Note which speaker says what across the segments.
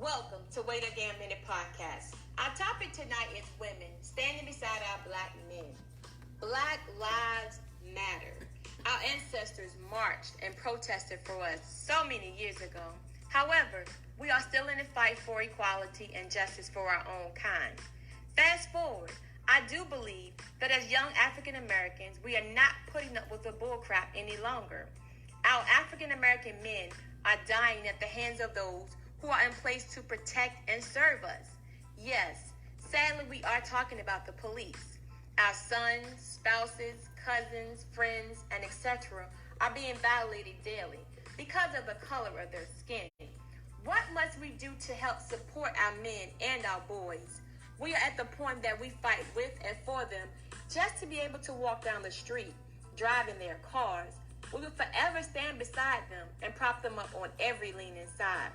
Speaker 1: Welcome to Wait Again Minute Podcast. Our topic tonight is women standing beside our black men. Black lives matter. Our ancestors marched and protested for us so many years ago. However, we are still in the fight for equality and justice for our own kind. Fast forward, I do believe that as young African Americans, we are not putting up with the bullcrap any longer. Our African American men are dying at the hands of those who are in place to protect and serve us. Yes, sadly, we are talking about the police. Our sons, spouses, cousins, friends, and etc. are being violated daily because of the color of their skin. What must we do to help support our men and our boys? We are at the point that we fight with and for them just to be able to walk down the street, drive in their cars. We will forever stand beside them and prop them up on every leaning side.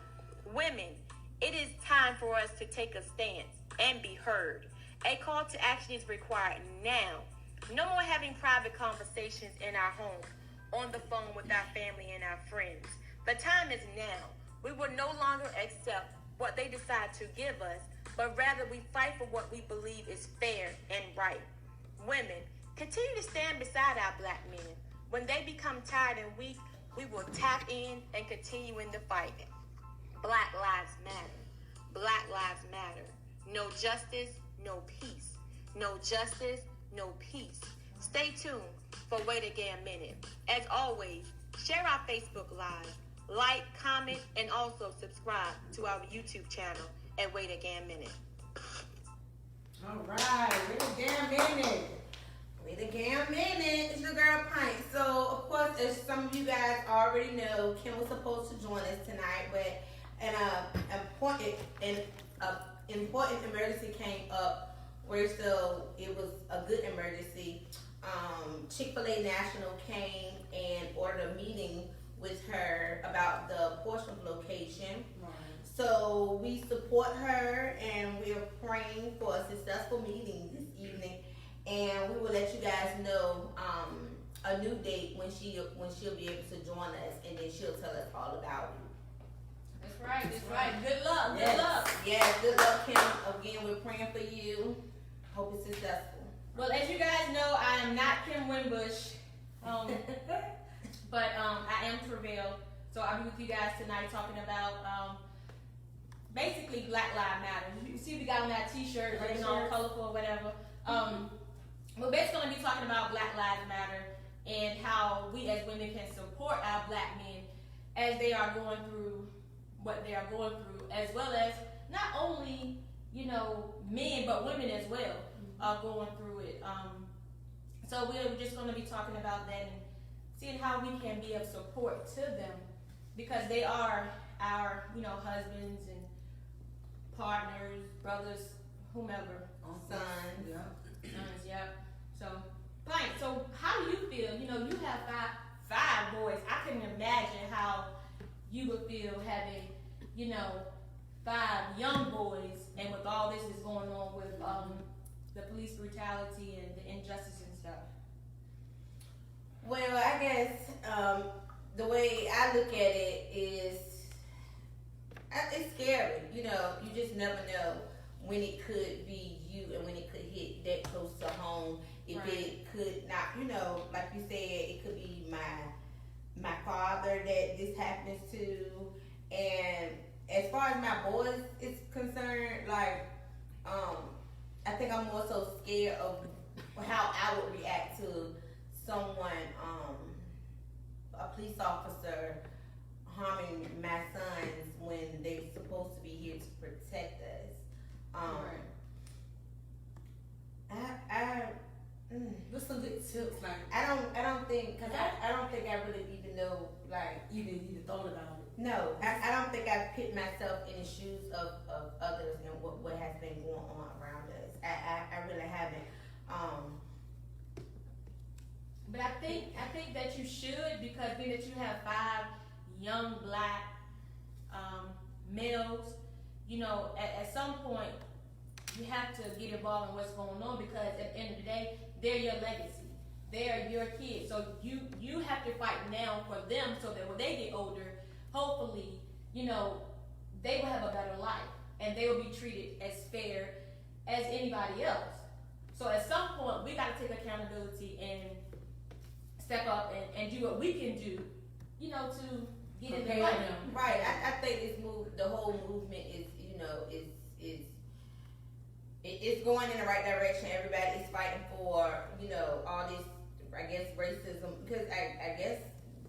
Speaker 1: Women, it is time for us to take a stance and be heard. A call to action is required now. No more having private conversations in our home, on the phone with our family and our friends. The time is now. We will no longer accept what they decide to give us, but rather we fight for what we believe is fair and right. Women, continue to stand beside our black men. When they become tired and weak, we will tap in and continue in the fight. Black lives matter. Black lives matter. No justice, no peace. No justice, no peace. Stay tuned for Wait Again Minute. As always, share our Facebook Live, like, comment, and also subscribe to our YouTube channel at Wait Again Minute.
Speaker 2: All right, Wait Again Minute. Wait Again Minute. It's your girl Pint. So, of course, as some of you guys already know, Kim was supposed to join us tonight, but an important emergency came up where so it was a good emergency. Chick-fil-A National came and ordered a meeting with her about the Portsmouth location. Right. So we support her and we're praying for a successful meeting this evening, and we will let you guys know a new date when she'll be able to join us, and then she'll tell us all about it.
Speaker 3: That's right. Good luck.
Speaker 2: Yes.
Speaker 3: Good luck.
Speaker 2: Yes, good luck, Kim. Again, we're praying for you. Hope it's successful.
Speaker 3: Well, as you guys know, I am not Kim Winbush, but I am Travail. So I'll be with you guys tonight talking about basically Black Lives Matter. You see, we got on that T-shirt, looking all colorful or whatever. We're basically going to be talking about Black Lives Matter and how we as women can support our black men as they are going through what they are going through, as well as not only, men, but women as well are going through it. So we're just going to be talking about that and seeing how we can be of support to them, because they are our, husbands and partners, brothers, whomever.
Speaker 2: Sons.
Speaker 3: Sons, yep. So, Plank, so how do you feel? You have five boys. I couldn't imagine how you would feel having, 5 young boys, and with all this is going on with the police brutality and the injustice and stuff.
Speaker 2: Well, I guess the way I look at it is, it's scary. You just never know when it could be you and when it could hit that close to home. If right. It could not, like you said, it could be my father that this happens to. And as far as my boys is concerned, I think I'm more so scared of how I would react to someone, a police officer harming my sons when they're supposed to be here to protect us.
Speaker 3: What's some good tips?
Speaker 2: I don't think I really even know,
Speaker 3: you didn't even thought about it.
Speaker 2: No, I don't think I put myself in the shoes of others and what has been going on around us. I really haven't.
Speaker 3: But I think that you should, because being that you have 5 young black males, at some point you have to get involved in what's going on, because at the end of the day, they're your legacy. They're your kids. So you have to fight now for them, so that when they get older, hopefully, they will have a better life and they will be treated as fair as anybody else. So at some point, we got to take accountability and step up and do what we can do, you know, to get in the fight.
Speaker 2: Right. I think the whole movement is, you know, it's going in the right direction. Everybody is fighting for, you know, all this, I guess, racism, because I guess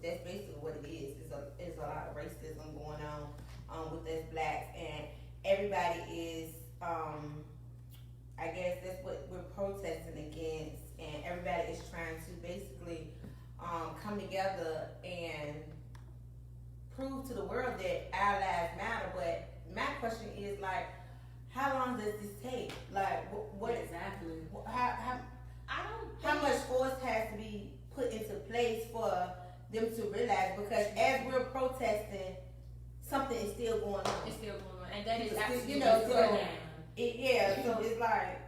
Speaker 2: that's basically what it is. It's a lot of racism going on with us blacks, and everybody is, I guess that's what we're protesting against, and everybody is trying to basically come together and prove to the world that our lives matter. But my question is, like, how long does this take? Like, what
Speaker 4: exactly?
Speaker 2: How much force has to be put into place for them to realize? Because as we're protesting, something is still going on.
Speaker 3: It's still going on, and that is absolutely,
Speaker 2: you know, so it's like,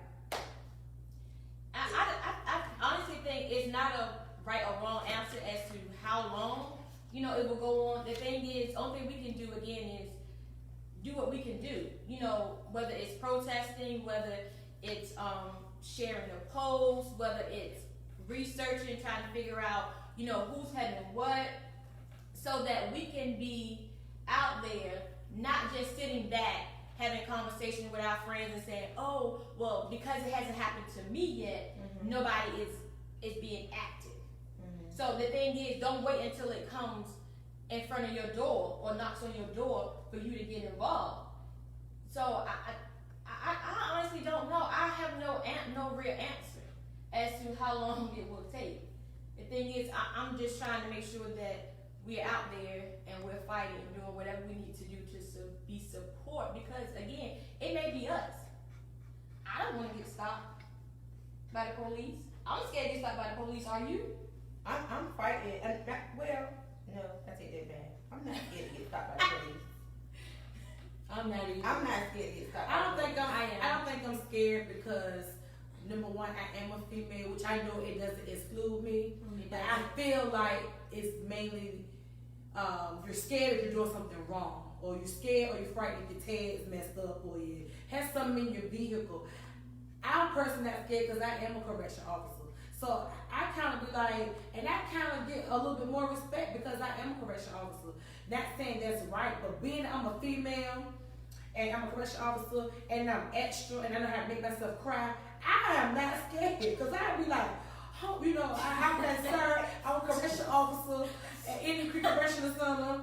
Speaker 3: I honestly think it's not a right or wrong answer as to how long, you know, it will go on. The thing is, only thing we can do again is do what we can do. You know, whether it's protesting, whether it's sharing a post, whether it's researching, trying to figure out, you know, who's having what, so that we can be out there, not just sitting back having conversation with our friends and saying, oh, well, because it hasn't happened to me yet, nobody is being active. So the thing is, don't wait until it comes in front of your door or knocks on your door for you to get involved. So I honestly don't know. I have no real answer as to how long it will take. The thing is, I'm just trying to make sure that we're out there and we're fighting and doing whatever we need to do to be support, because again, it may be us. I don't want to get stopped by the police. I'm scared to get stopped by the police. Are you?
Speaker 2: I'm fighting. Well, no, I take that back. I'm not scared to get stopped by the police.
Speaker 4: I'm not either.
Speaker 2: I'm not scared to get stopped.
Speaker 4: I don't think I'm scared because, number one, I am a female, which I know it doesn't exclude me. But I feel like it's mainly you're scared if you're doing something wrong, or you're scared, or you're frightened if your tag's messed up, or you have something in your vehicle. I'm personally not scared because I am a correction officer. So I kind of be like, and I kind of get a little bit more respect because I am a correction officer. Not saying that's right, but being I'm a female and I'm a correction officer and I'm extra and I know how to make myself cry, I am not scared because I'd be like, oh, you know, I'm that sir, I'm a correction officer at any correctional center,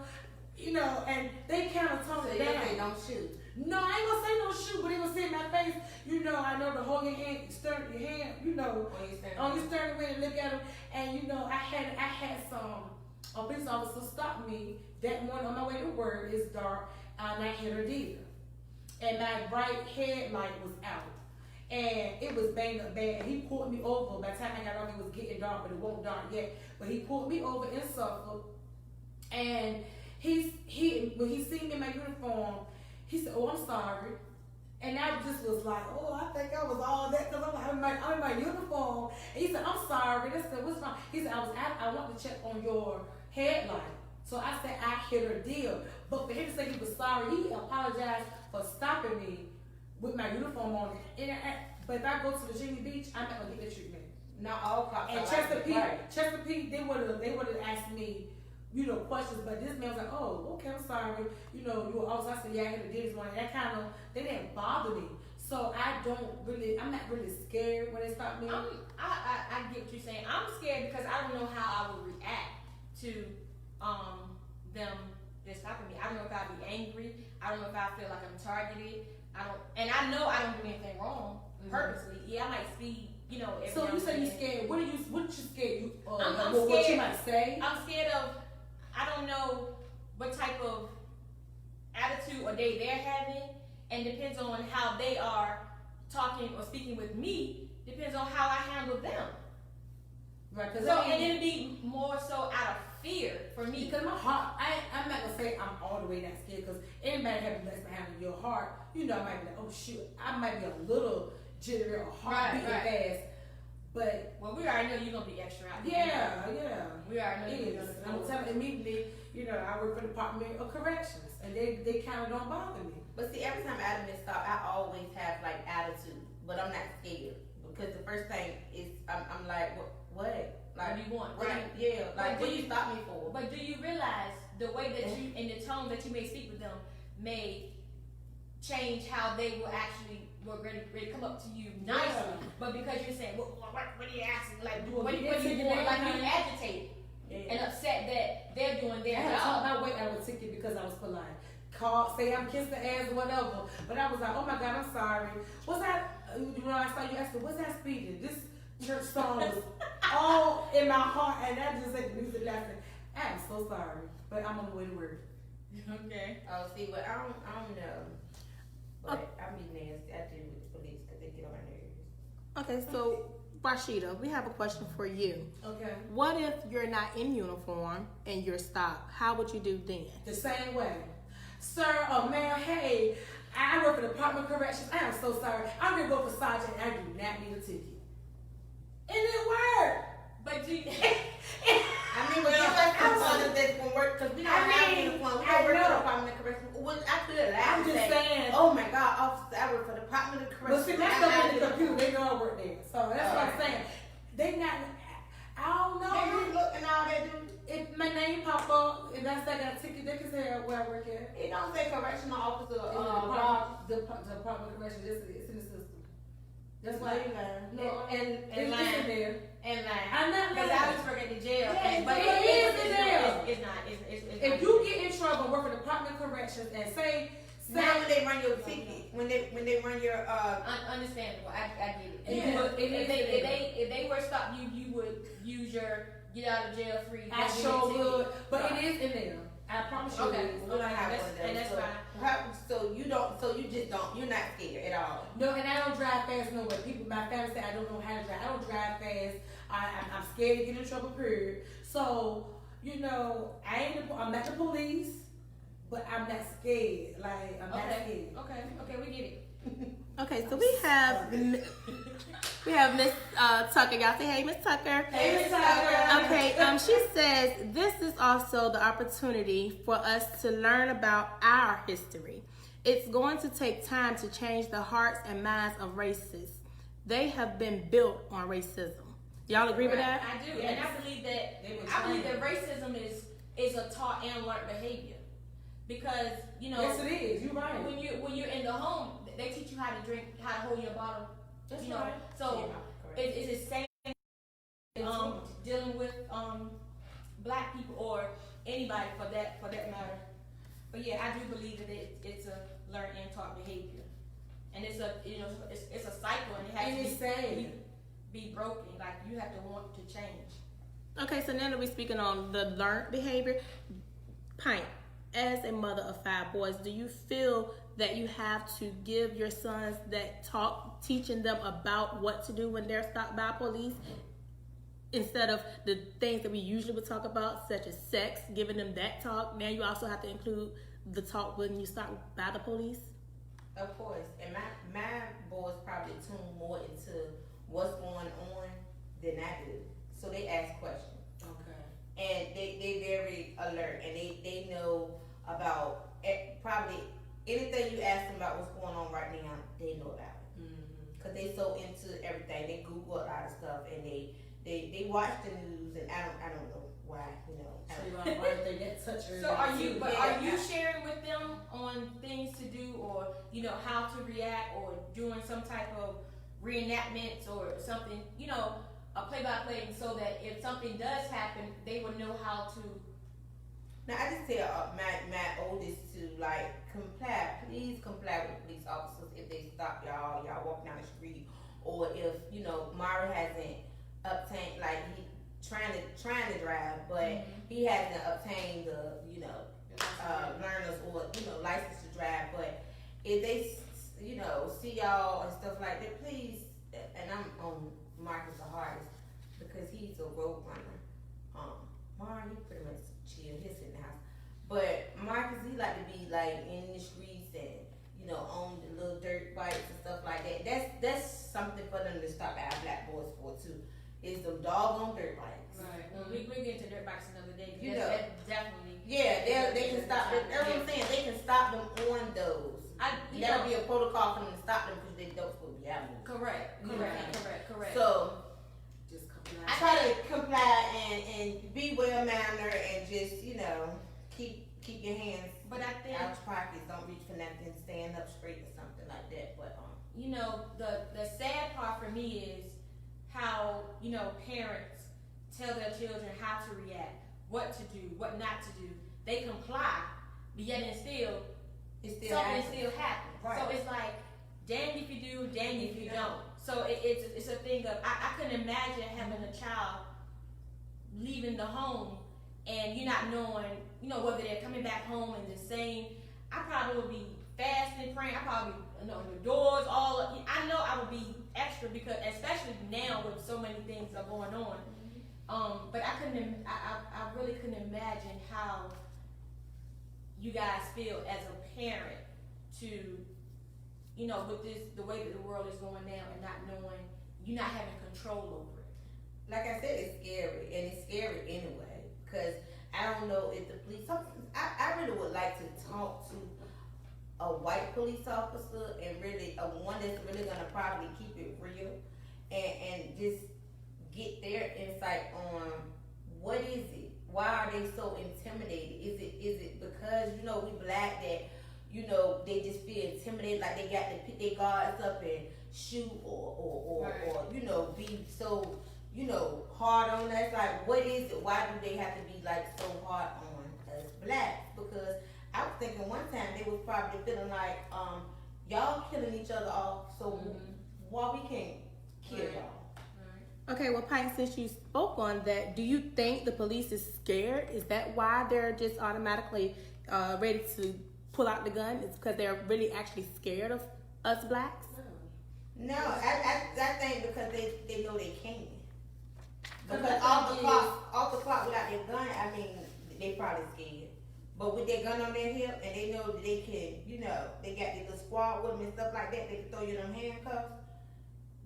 Speaker 4: you know, and they kind of tone it down.
Speaker 2: They don't shoot.
Speaker 4: No, I ain't gonna say no shoot, but they gonna say in my face, you know, I know to hold your hand, your hand, you know, on your stern way and look at them. And you know, I had a police officer stop me that morning on my way to work. It's dark, and I hit her deer, and my right headlight was out, and it was banged up bad. And he pulled me over. By the time I got off, it was getting dark, but it wasn't dark yet. But he pulled me over in Suffolk, and when he seen me in my uniform, he said, "Oh, I'm sorry," and I just was like, "Oh, I think I was all that because I'm in my uniform." And he said, "I'm sorry." I said, "What's wrong?" He said, "I want to check on your headlight." So I said, "I hit her deal," but for him to say he was sorry, he apologized for stopping me with my uniform on. But if I go to Virginia Beach, I'm not gonna get that treatment.
Speaker 2: Not all cops.
Speaker 4: And Chesapeake, they would have asked me, you know, questions, but this man was like, "Oh, okay, I'm sorry. You know, you were also," I said, "Yeah, I had a deal this morning." That kind of, they didn't bother me. So I'm not really scared when they stop me.
Speaker 3: I get what you're saying. I'm scared because I don't know how I would react to them just stopping me. I don't know if I'd be angry. I don't know if I feel like I'm targeted. I know I don't do anything wrong purposely. Yeah, I might speed, you know.
Speaker 4: So you say you're scared. What you scared?
Speaker 3: I'm scared.
Speaker 4: What you might say?
Speaker 3: I'm scared of. I don't know what type of attitude or day they're having, and depends on how they are talking or speaking with me. Depends on how I handle them.
Speaker 4: Right.
Speaker 3: And it'd be more so out of fear for me.
Speaker 4: Because my heart, I'm not gonna say I'm all the way that scared. Because anybody having less behind your heart, you know, I might be like, "Oh shoot," I might be a little jittery or heart beating fast. But
Speaker 3: we already know you're gonna be extra out.
Speaker 4: Yeah.
Speaker 3: We already know you're
Speaker 4: gonna. I'm telling immediately, you know, I work for the Department of Corrections, and they kind of don't bother me.
Speaker 2: But see, every time I miss stop, I always have like attitude, but I'm not scared because the first thing is I'm like, what? Like,
Speaker 3: What do you want?
Speaker 2: Right? Like, what do you stop me for?
Speaker 3: But do you realize the way that you and the tone that you may speak with them may change how they will actually ready to come up to you nicely, but because you're saying, what are you asking? Like, what do you want? Like, you agitate and upset that they're doing their
Speaker 4: I
Speaker 3: job.
Speaker 4: took my way out of a ticket because I was polite. Say I'm kissing the ass or whatever, but I was like, oh my God, I'm sorry. Was that? I saw you asking, was that speeding? This church song was all in my heart, and I just said the music lesson. I'm so sorry, but I'm on the way to work.
Speaker 3: Okay.
Speaker 2: Oh, see, but I don't know. But I be nasty. I do with the police because they get on my nerves.
Speaker 5: Okay, so Rashida, we have a question for you.
Speaker 4: Okay.
Speaker 5: What if you're not in uniform and you're stopped? How would you do then?
Speaker 4: The same way. Sir or ma'am, hey, I work for the Department of Corrections. I am so sorry. I'm going to go for sergeant and I do not need a ticket. And it worked.
Speaker 3: But do you,
Speaker 2: I mean, but give us components that's going to work because we don't have uniform. We don't work for the Department of Corrections. Well, I could have laughed
Speaker 4: I'm
Speaker 2: and
Speaker 4: just
Speaker 2: say,
Speaker 4: saying.
Speaker 2: oh my God, officer, I work for the Department of
Speaker 4: But
Speaker 2: Corrections.
Speaker 4: see, that's up in the computer. They know I work there. So that's what I'm saying. They not, I don't know.
Speaker 2: They do look and all that do.
Speaker 4: If my name pop up, and that's like a ticket, they can say where I work at.
Speaker 2: It don't say correctional officer.
Speaker 4: The Department of Corrections, it's in the system. That's why you learn.
Speaker 2: No,
Speaker 3: and
Speaker 4: It's in there.
Speaker 3: and like,
Speaker 4: I'm not
Speaker 3: because
Speaker 4: lying.
Speaker 3: I was working at the jail,
Speaker 4: Yeah,
Speaker 3: but
Speaker 4: it is in jail.
Speaker 3: It's not. It's
Speaker 4: If
Speaker 3: not.
Speaker 4: you get in trouble, work for the Department of Corrections, and say
Speaker 2: Now when they run your ticket, when they run your
Speaker 3: Understandable. I get it.
Speaker 4: Yeah,
Speaker 3: But
Speaker 4: it is
Speaker 3: if they were stopped, you would use your get out of jail free.
Speaker 4: I sure would, but it is in there. I promise you.
Speaker 3: Okay.
Speaker 4: It is.
Speaker 2: we don't have
Speaker 3: That's-
Speaker 2: one of those.
Speaker 3: and that's
Speaker 2: so,
Speaker 3: fine.
Speaker 2: so you just don't. You're not scared at all.
Speaker 4: No, and I don't drive fast nowhere. People, my family say I don't know how to drive. I don't drive fast. I'm scared to get in trouble. Period. So I'm not the police, but I'm not scared. Like I'm not scared.
Speaker 3: Okay, we get it.
Speaker 5: Okay, so we have Miss Tucker. Y'all say hey, Miss Tucker.
Speaker 4: Hey, Miss Tucker.
Speaker 5: Okay, she says this is also the opportunity for us to learn about our history. It's going to take time to change the hearts and minds of racists. They have been built on racism. Y'all agree with that?
Speaker 3: I do,
Speaker 4: Yes.
Speaker 3: and I believe that racism is a taught and learned behavior, because
Speaker 4: Yes, it is. You're right.
Speaker 3: when you're in the home, they teach you how to drink, how to hold your bottle.
Speaker 4: That's
Speaker 3: you know,
Speaker 4: right.
Speaker 3: so it's the same dealing with black people or anybody for that matter. But yeah, I do believe that it's a learned and taught behavior, and it's a cycle, and it has to be broken. Like you have to want to change.
Speaker 5: Okay, so now that we're speaking on the learned behavior, Pint, as a mother of 5 boys, do you feel that you have to give your sons that talk, teaching them about what to do when they're stopped by police, instead of the things that we usually would talk about, such as sex, giving them that talk? Now you also have to include the talk when you stop by the police?
Speaker 2: Of course, and my boys probably tune more into what's going on than I do, so they ask questions.
Speaker 4: Okay.
Speaker 2: And they very alert, and they know about probably anything you ask them about what's going on right now, they know about it. Because they so into everything. They Google a lot of stuff, and they watch the news, and I don't know why,
Speaker 3: So are you sharing with them on things to do, or how to react, or doing some type of reenactments or something, a play-by-play, so that if something does happen, they will know how to.
Speaker 2: Now I just tell my oldest to please comply with police officers if they stop y'all walking down the street, or if Mara hasn't obtained, like he trying to drive, but he hasn't obtained the learners or license to drive. But if they see y'all and stuff like that, please. And I'm on Marcus the hardest because he's a road runner. Mara, he pretty much chill. He's in the house. But Marcus, he like to be like in the streets and on the little dirt bikes and stuff like that. That's something for them to stop our black boys for too. Is them doggone dirt bikes.
Speaker 3: Right. Well, we'll get into dirt bikes another day.
Speaker 2: That's
Speaker 3: definitely.
Speaker 2: Yeah, they can stop. That's what I'm saying. They can stop call for them to stop them because they don't supposed to be out.
Speaker 3: Correct.
Speaker 2: So
Speaker 4: Just comply.
Speaker 2: I try to comply and be well mannered and just, you know, keep your hands
Speaker 3: But I think,
Speaker 2: out your pockets. Don't reach for nothing. Stand up straight or something like that. But
Speaker 3: you know, the sad part for me is how, you know, parents tell their children how to react, what to do, what not to do. They comply, but yet and still, something still happens.
Speaker 2: Right.
Speaker 3: So it's like, dang if you do, dang if you don't. So it's a thing of, I couldn't imagine having a child leaving the home and you're not knowing, you know, whether they're coming back home in the same. I probably would be fasting, praying. I probably, you know, the doors, I know I would be extra because, especially now with so many things are going on. But I really couldn't imagine how you guys feel as a parent to, you know, with this, the way that the world is going now and not knowing, you're not having control over it.
Speaker 2: like I said, it's scary, and it's scary anyway. Because I don't know if the police. I really would like to talk to a white police officer and really one that's really gonna probably keep it real and just get their insight on what is it? Why are they so intimidated? Is it because, you know, we black that, you know, they just feel intimidated, like they got to pick their guards up and shoot or you know, be so, you know, hard on us? Like, what is it? Why do they have to be like so hard on us blacks? Because I was thinking one time they was probably feeling like y'all killing each other off, so why we can't kill y'all?
Speaker 5: Okay, well, Pike, since you spoke on that, do you think the police is scared? Is that why they're just automatically ready to pull out the gun? It's because they're really actually scared of us blacks?
Speaker 2: No, I think because they know they can. Because off the clock without their gun, I mean, they probably scared. But with their gun on their hip and they know that they can, you know, they got their little squad with them and stuff like that, they can throw you in them handcuffs.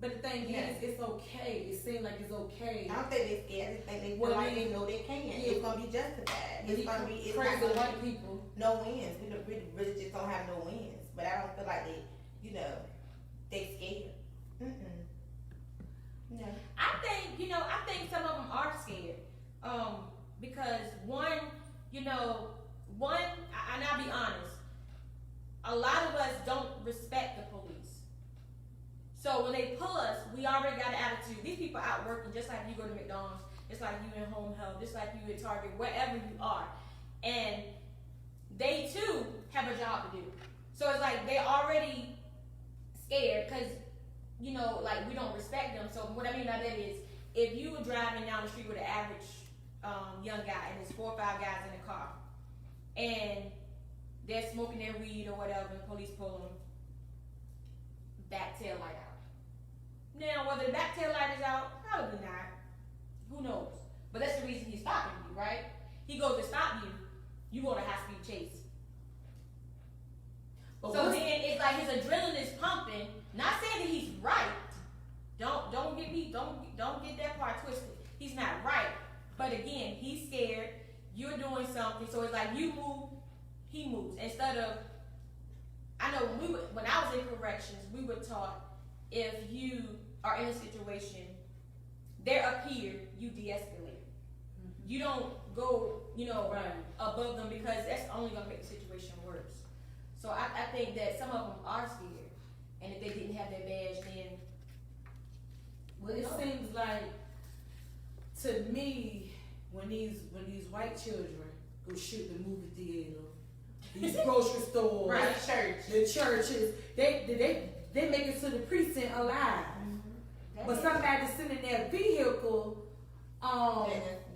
Speaker 4: But the thing is, it's okay. It seems like it's okay.
Speaker 2: I don't think they scared. I just think they feel like they know they can. It's gonna be justified. It's gonna be. It's
Speaker 4: crazy
Speaker 2: not gonna
Speaker 4: white people.
Speaker 2: No wins. We really just don't have no wins. But I don't feel like they, you know, they scared. No.
Speaker 3: I think some of them are scared. Because and I'll be honest, a lot of us don't respect the police. So when they pull us, we already got an attitude. These people out working just like you go to McDonald's, just like you in Home Health, just like you at Target, wherever you are. And they too have a job to do. So it's like they already scared because, you know, like we don't respect them. So what I mean by that is, if you were driving down the street with an average young guy and there's 4 or 5 guys in the car and they're smoking their weed or whatever and police pull them, back tail light out. Now, whether the back tail light is out, probably not. Who knows? But that's the reason he's stopping you, right? He goes to stop you, you go to high-speed chase.
Speaker 2: But
Speaker 3: So then it's like his adrenaline is pumping. Not saying that he's right. Don't get that part twisted. He's not right. But again, he's scared. You're doing something. So it's like you move, he moves. Instead of, I know when I was in corrections, we were taught if you are in a situation, they're up here, you de-escalate. You don't go, above them because that's only gonna make the situation worse. So I think that some of them are scared, and if they didn't have their badge, then
Speaker 4: Well, it seems like to me when these white children go shoot the movie theater, these grocery stores,
Speaker 2: right,
Speaker 4: the churches, they make it to the precinct alive. But somebody sitting in their vehicle,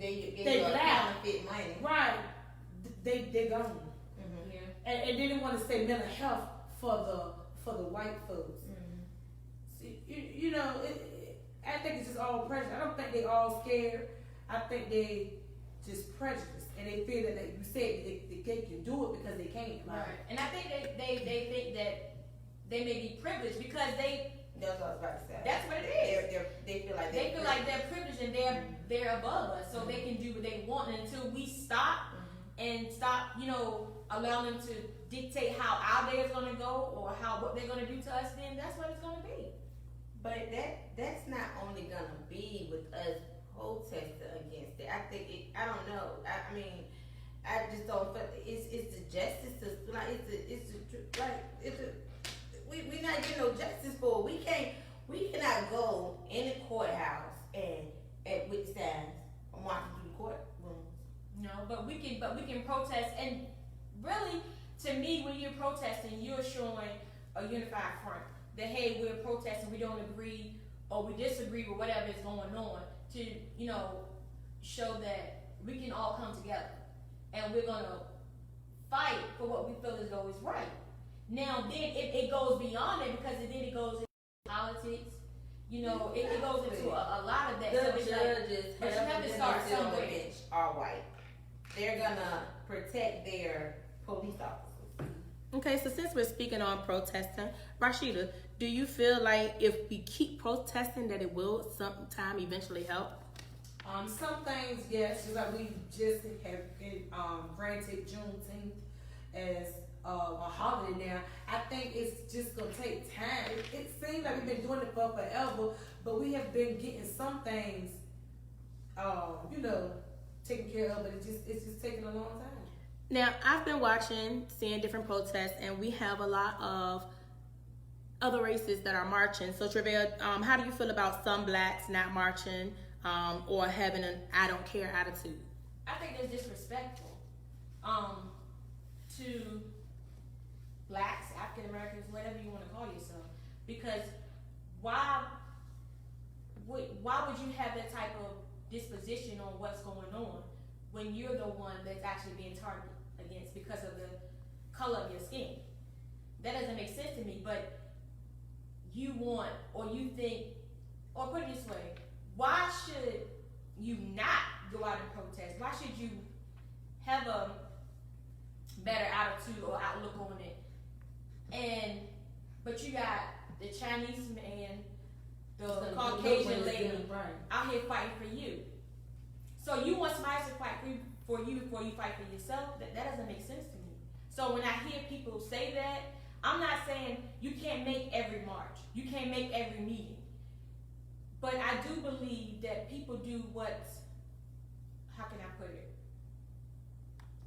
Speaker 2: they black, money.
Speaker 4: Right? They gone. And they didn't want to say mental health for the white folks. See, I think it's just all prejudice. I don't think they all scared. I think they just prejudiced, and they feel that you said they can do it because they can.
Speaker 3: Right. And I think they think that they may be privileged because they.
Speaker 2: That's what I was about to say.
Speaker 3: That's what it is.
Speaker 2: They feel like
Speaker 3: they're privileged and they're above us, so they can do what they want. And until we stop and stop, allowing them to dictate how our day is gonna go or what they're gonna do to us, then that's what it's gonna be.
Speaker 2: But that's not only gonna be with us protesting against it. I think I don't know. I mean, I just don't feel it's the justice system. Like we not getting no justice for it. We cannot go in the courthouse and with signs and walk through the courtroom.
Speaker 3: No, but we can protest, and really, to me, when you're protesting, you're showing a unified front. That hey, we're protesting, we don't agree or we disagree with whatever is going on. To show that we can all come together and we're gonna fight for what we feel as though is right. Now, then it goes beyond that because then it goes into politics. It goes into a lot of that.
Speaker 2: The
Speaker 3: so
Speaker 2: judges
Speaker 3: but you have to start somewhere.
Speaker 2: Are white. They're gonna protect their police officers.
Speaker 5: Okay, so since we're speaking on protesting, Rashida, do you feel like if we keep protesting that it will sometime eventually help?
Speaker 4: Some things, yes, just like we just have been granted Juneteenth as a holiday now. I think it's just gonna take time. It seems like we've been doing it for forever, but we have been getting some things, taken care of, but it's just taking a long time.
Speaker 5: Now, I've been seeing different protests, and we have a lot of other races that are marching. So, Tre'vell, how do you feel about some blacks not marching or having an I don't care attitude?
Speaker 3: I think it's disrespectful to blacks, African Americans, whatever you want to call yourself. Because why would you have that type of disposition on what's going on when you're the one that's actually being targeted against because of the color of your skin? That doesn't make sense to me. But you want, or you think, or put it this way, why should you not go out and protest? Why should you have a better attitude or outlook on it? But you got the Chinese man, the Caucasian lady out here fighting for you. So you want somebody to fight for you before you fight for yourself? That doesn't make sense to me. So when I hear people say that, I'm not saying you can't make every march, you can't make every meeting. But I do believe that people do how can I put it?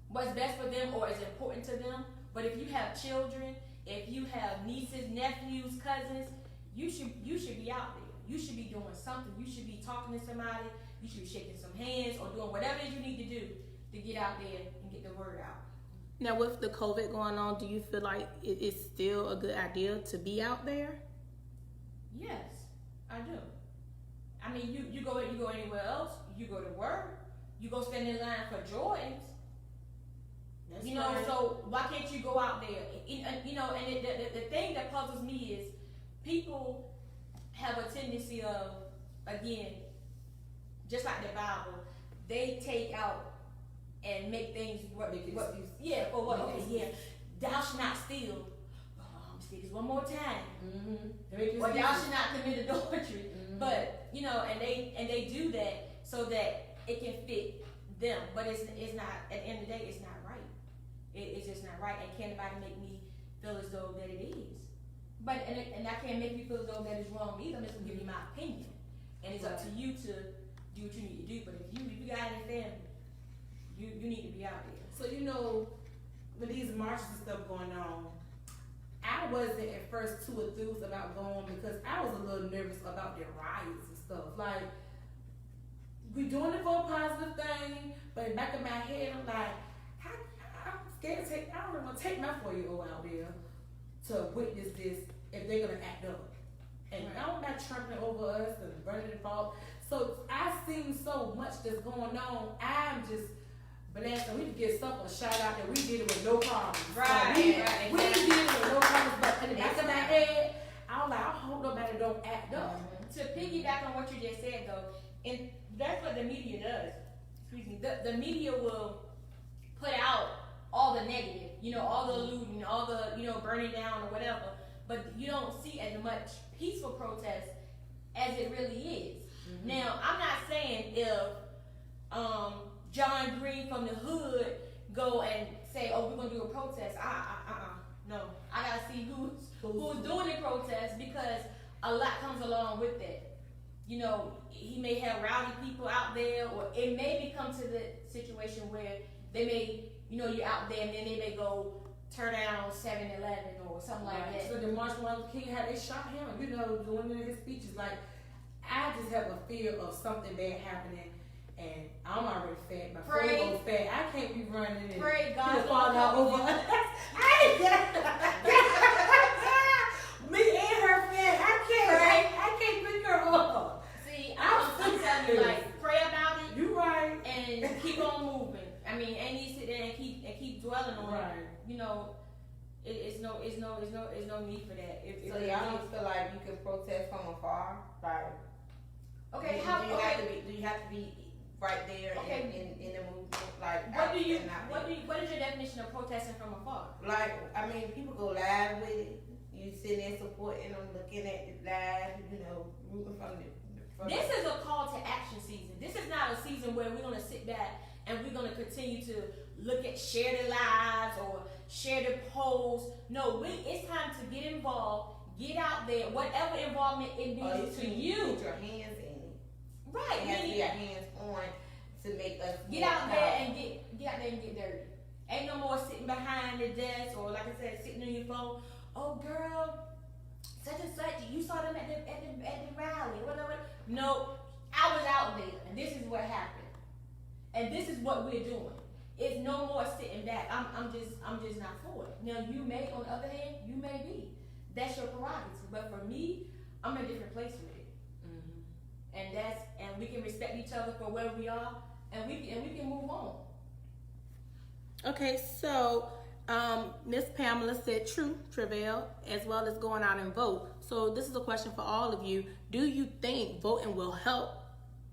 Speaker 3: What's best for them or is important to them. But if you have children, if you have nieces, nephews, cousins, you should be out there. You should be doing something. You should be talking to somebody. You should be shaking some hands or doing whatever it is you need to do to get out there and get the word out.
Speaker 5: Now, with the COVID going on, do you feel like it is still a good idea to be out there?
Speaker 3: Yes, I do. I mean, you go anywhere else. You go to work. You go stand in line for Jordans.
Speaker 2: That's
Speaker 3: right. So why can't you go out there? And the thing that puzzles me is people have a tendency of, again, just like the Bible, they take out and make things work. Thou shalt not steal. Stick this one more time. Mm-hmm. Or thou shalt not commit adultery. Mm-hmm. But and they do that so that it can fit them. But it's not. At the end of the day, it's not right. It's just not right. And can't nobody make me feel as though that it is. But and I can't make you feel as though that is wrong either. I'm just gonna give you my opinion, and it's up to you to do what you need to do. But if you got any family, you need to be out there.
Speaker 4: So with these marches and stuff going on, I wasn't at first too enthused about going because I was a little nervous about their riots and stuff. Like, we doing it for a positive thing, but in the back of my head, I'm like, I'm scared to I don't want to take my 4-year-old out there to witness this if they're going to act up. And I'm not trampling over us and burning the fault. So I've seen so much that's going on. I'm just blessed. We can get stuff a shout out that we did it with no problems.
Speaker 3: Right.
Speaker 4: We did it with no problems. But in the back of my head, I was like, I hope nobody don't act up.
Speaker 3: To piggyback on what you just said, though, and that's what the media does. Excuse me. The media will put out all the negative, all the looting, all the, burning down or whatever. But you don't see as much peaceful protest as it really is. Mm-hmm. Now, I'm not saying if John Green from the hood go and say, oh, we're gonna do a protest. No, I gotta see who's doing the protest, because a lot comes along with that. You know, he may have rowdy people out there, or it may become to the situation where they may, you know, you're out there and then they may go tear down 7-Eleven or something like that.
Speaker 4: So the Martin Luther King had, they shot him, you know, doing his speeches. Like, I just have a fear of something bad happening, and I'm already fat. My friend fat. I can't be running and
Speaker 3: pray God
Speaker 4: fall out over. Me and her fat. I can't pick her up.
Speaker 3: See, I'm telling you, like, pray about it.
Speaker 4: You right.
Speaker 3: And keep on moving. I mean, and you sit there and keep dwelling on it. You know, it's no need for that.
Speaker 2: So y'all don't feel like you can protest from afar, like?
Speaker 3: Okay,
Speaker 2: do you have to be right there in the movement? Like,
Speaker 3: what is your definition of protesting from afar?
Speaker 2: Like, I mean, people go live with it. You sitting there supporting them, looking at it live, you know, rooting
Speaker 3: This is a call to action season. This is not a season where we're gonna sit back and we're gonna continue to look at share the lives or share the polls. No, it's time to get involved, get out there, whatever involvement it means to you.
Speaker 2: Put your hands in it.
Speaker 3: Right.
Speaker 2: You have to get your hands on to make us
Speaker 3: get out there and get dirty. Ain't no more sitting behind the desk or, like I said, sitting on your phone. Oh, girl, such and such, you saw them at the rally, whatever. No, I was out there, and this is what happened, and this is what we're doing. It's no more sitting back. I'm just not for it. Now, you may, on the other hand, you may be. That's your prerogative. But for me, I'm in a different place with it. Mm-hmm. And we can respect each other for where we are, and we can move on.
Speaker 5: Okay, so Miss Pamela said true, Travail, as well as going out and vote. So this is a question for all of you. Do you think voting will help?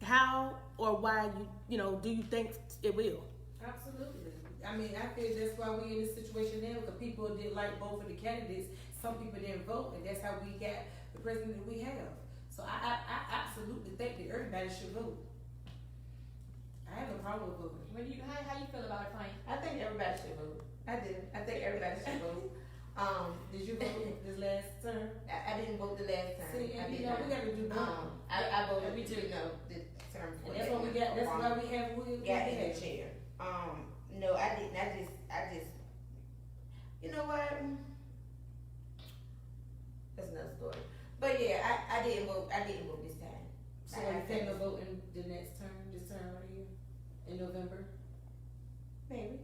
Speaker 5: How or why do you think it will?
Speaker 4: Absolutely. I mean, I feel that's why we're in this situation now, because people didn't like both of the candidates. Some people didn't vote, and that's how we got the president that we have. So I absolutely think that everybody should vote. I have no problem with voting.
Speaker 3: How you feel about it, Pine?
Speaker 2: I think everybody should vote. I do. I think everybody should vote.
Speaker 4: Did you vote this last term?
Speaker 2: I didn't vote the last time.
Speaker 4: See, and we gotta do both.
Speaker 2: I voted the term for
Speaker 4: and that's what we got. That's why we have in the
Speaker 2: chair. No, I didn't. I just. You know what? That's another story. But yeah, I didn't vote. I didn't vote this time.
Speaker 4: So are you planning to vote in the next term? This term right here in November?
Speaker 2: Maybe.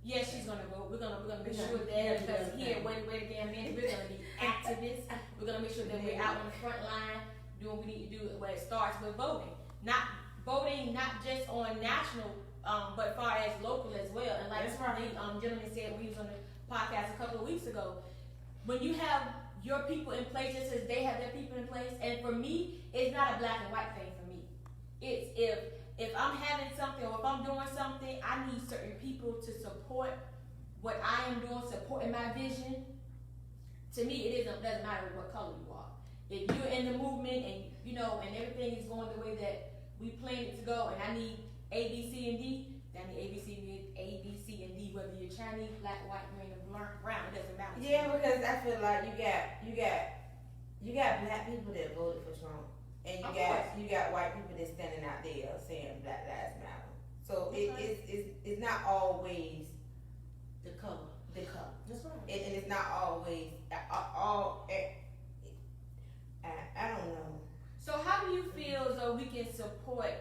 Speaker 3: Yeah, she's gonna vote. We're gonna make sure that, because here, wait again, man, we're gonna be activists. We're gonna make sure that we're out on the front line doing what we need to do. Where it starts with voting, not just on national, but far as local as well. And like the gentleman said when he was on the podcast a couple of weeks ago, when you have your people in place, just as they have their people in place, and for me, it's not a black and white thing for me. It's if I'm having something or if I'm doing something, I need certain people to support what I am doing, supporting my vision. To me, doesn't matter what color you are. If you're in the movement and and everything is going the way that we planned it to go, and I need A, B, C, and D, then I need A, B, C, and D. Whether you're Chinese, black, white, green, or brown, it doesn't matter.
Speaker 2: Yeah, because I feel like you got black people that voted for Trump. And you got white people that's standing out there saying Black Lives Matter. So it's not always
Speaker 4: the color. That's right.
Speaker 2: And it's not always all. I don't know.
Speaker 3: So how do you feel as though we can support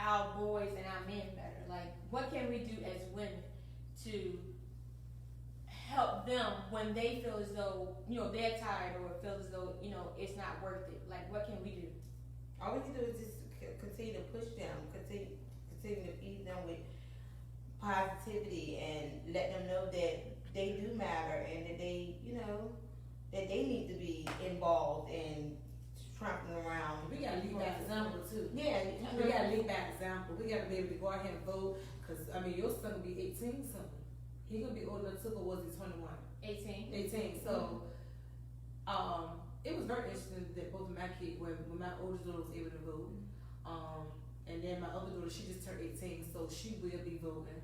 Speaker 3: our boys and our men better? Like, what can we do as women to help them when they feel as though they're tired or feel as though it's not worth it? Like, what can we do?
Speaker 2: All we can do is just continue to push them, continue to feed them with positivity, and let them know that they do matter and that they need to be involved in trampling around.
Speaker 4: We gotta lead by example too.
Speaker 2: Yeah,
Speaker 4: we gotta lead by example. We gotta be able to go out here and vote, because your son will be 18 something. He gonna be older than or was he 21? 18. So, it was very interesting that both of my kids, when my oldest daughter was able to vote, and then my other daughter, she just turned 18, so she will be voting.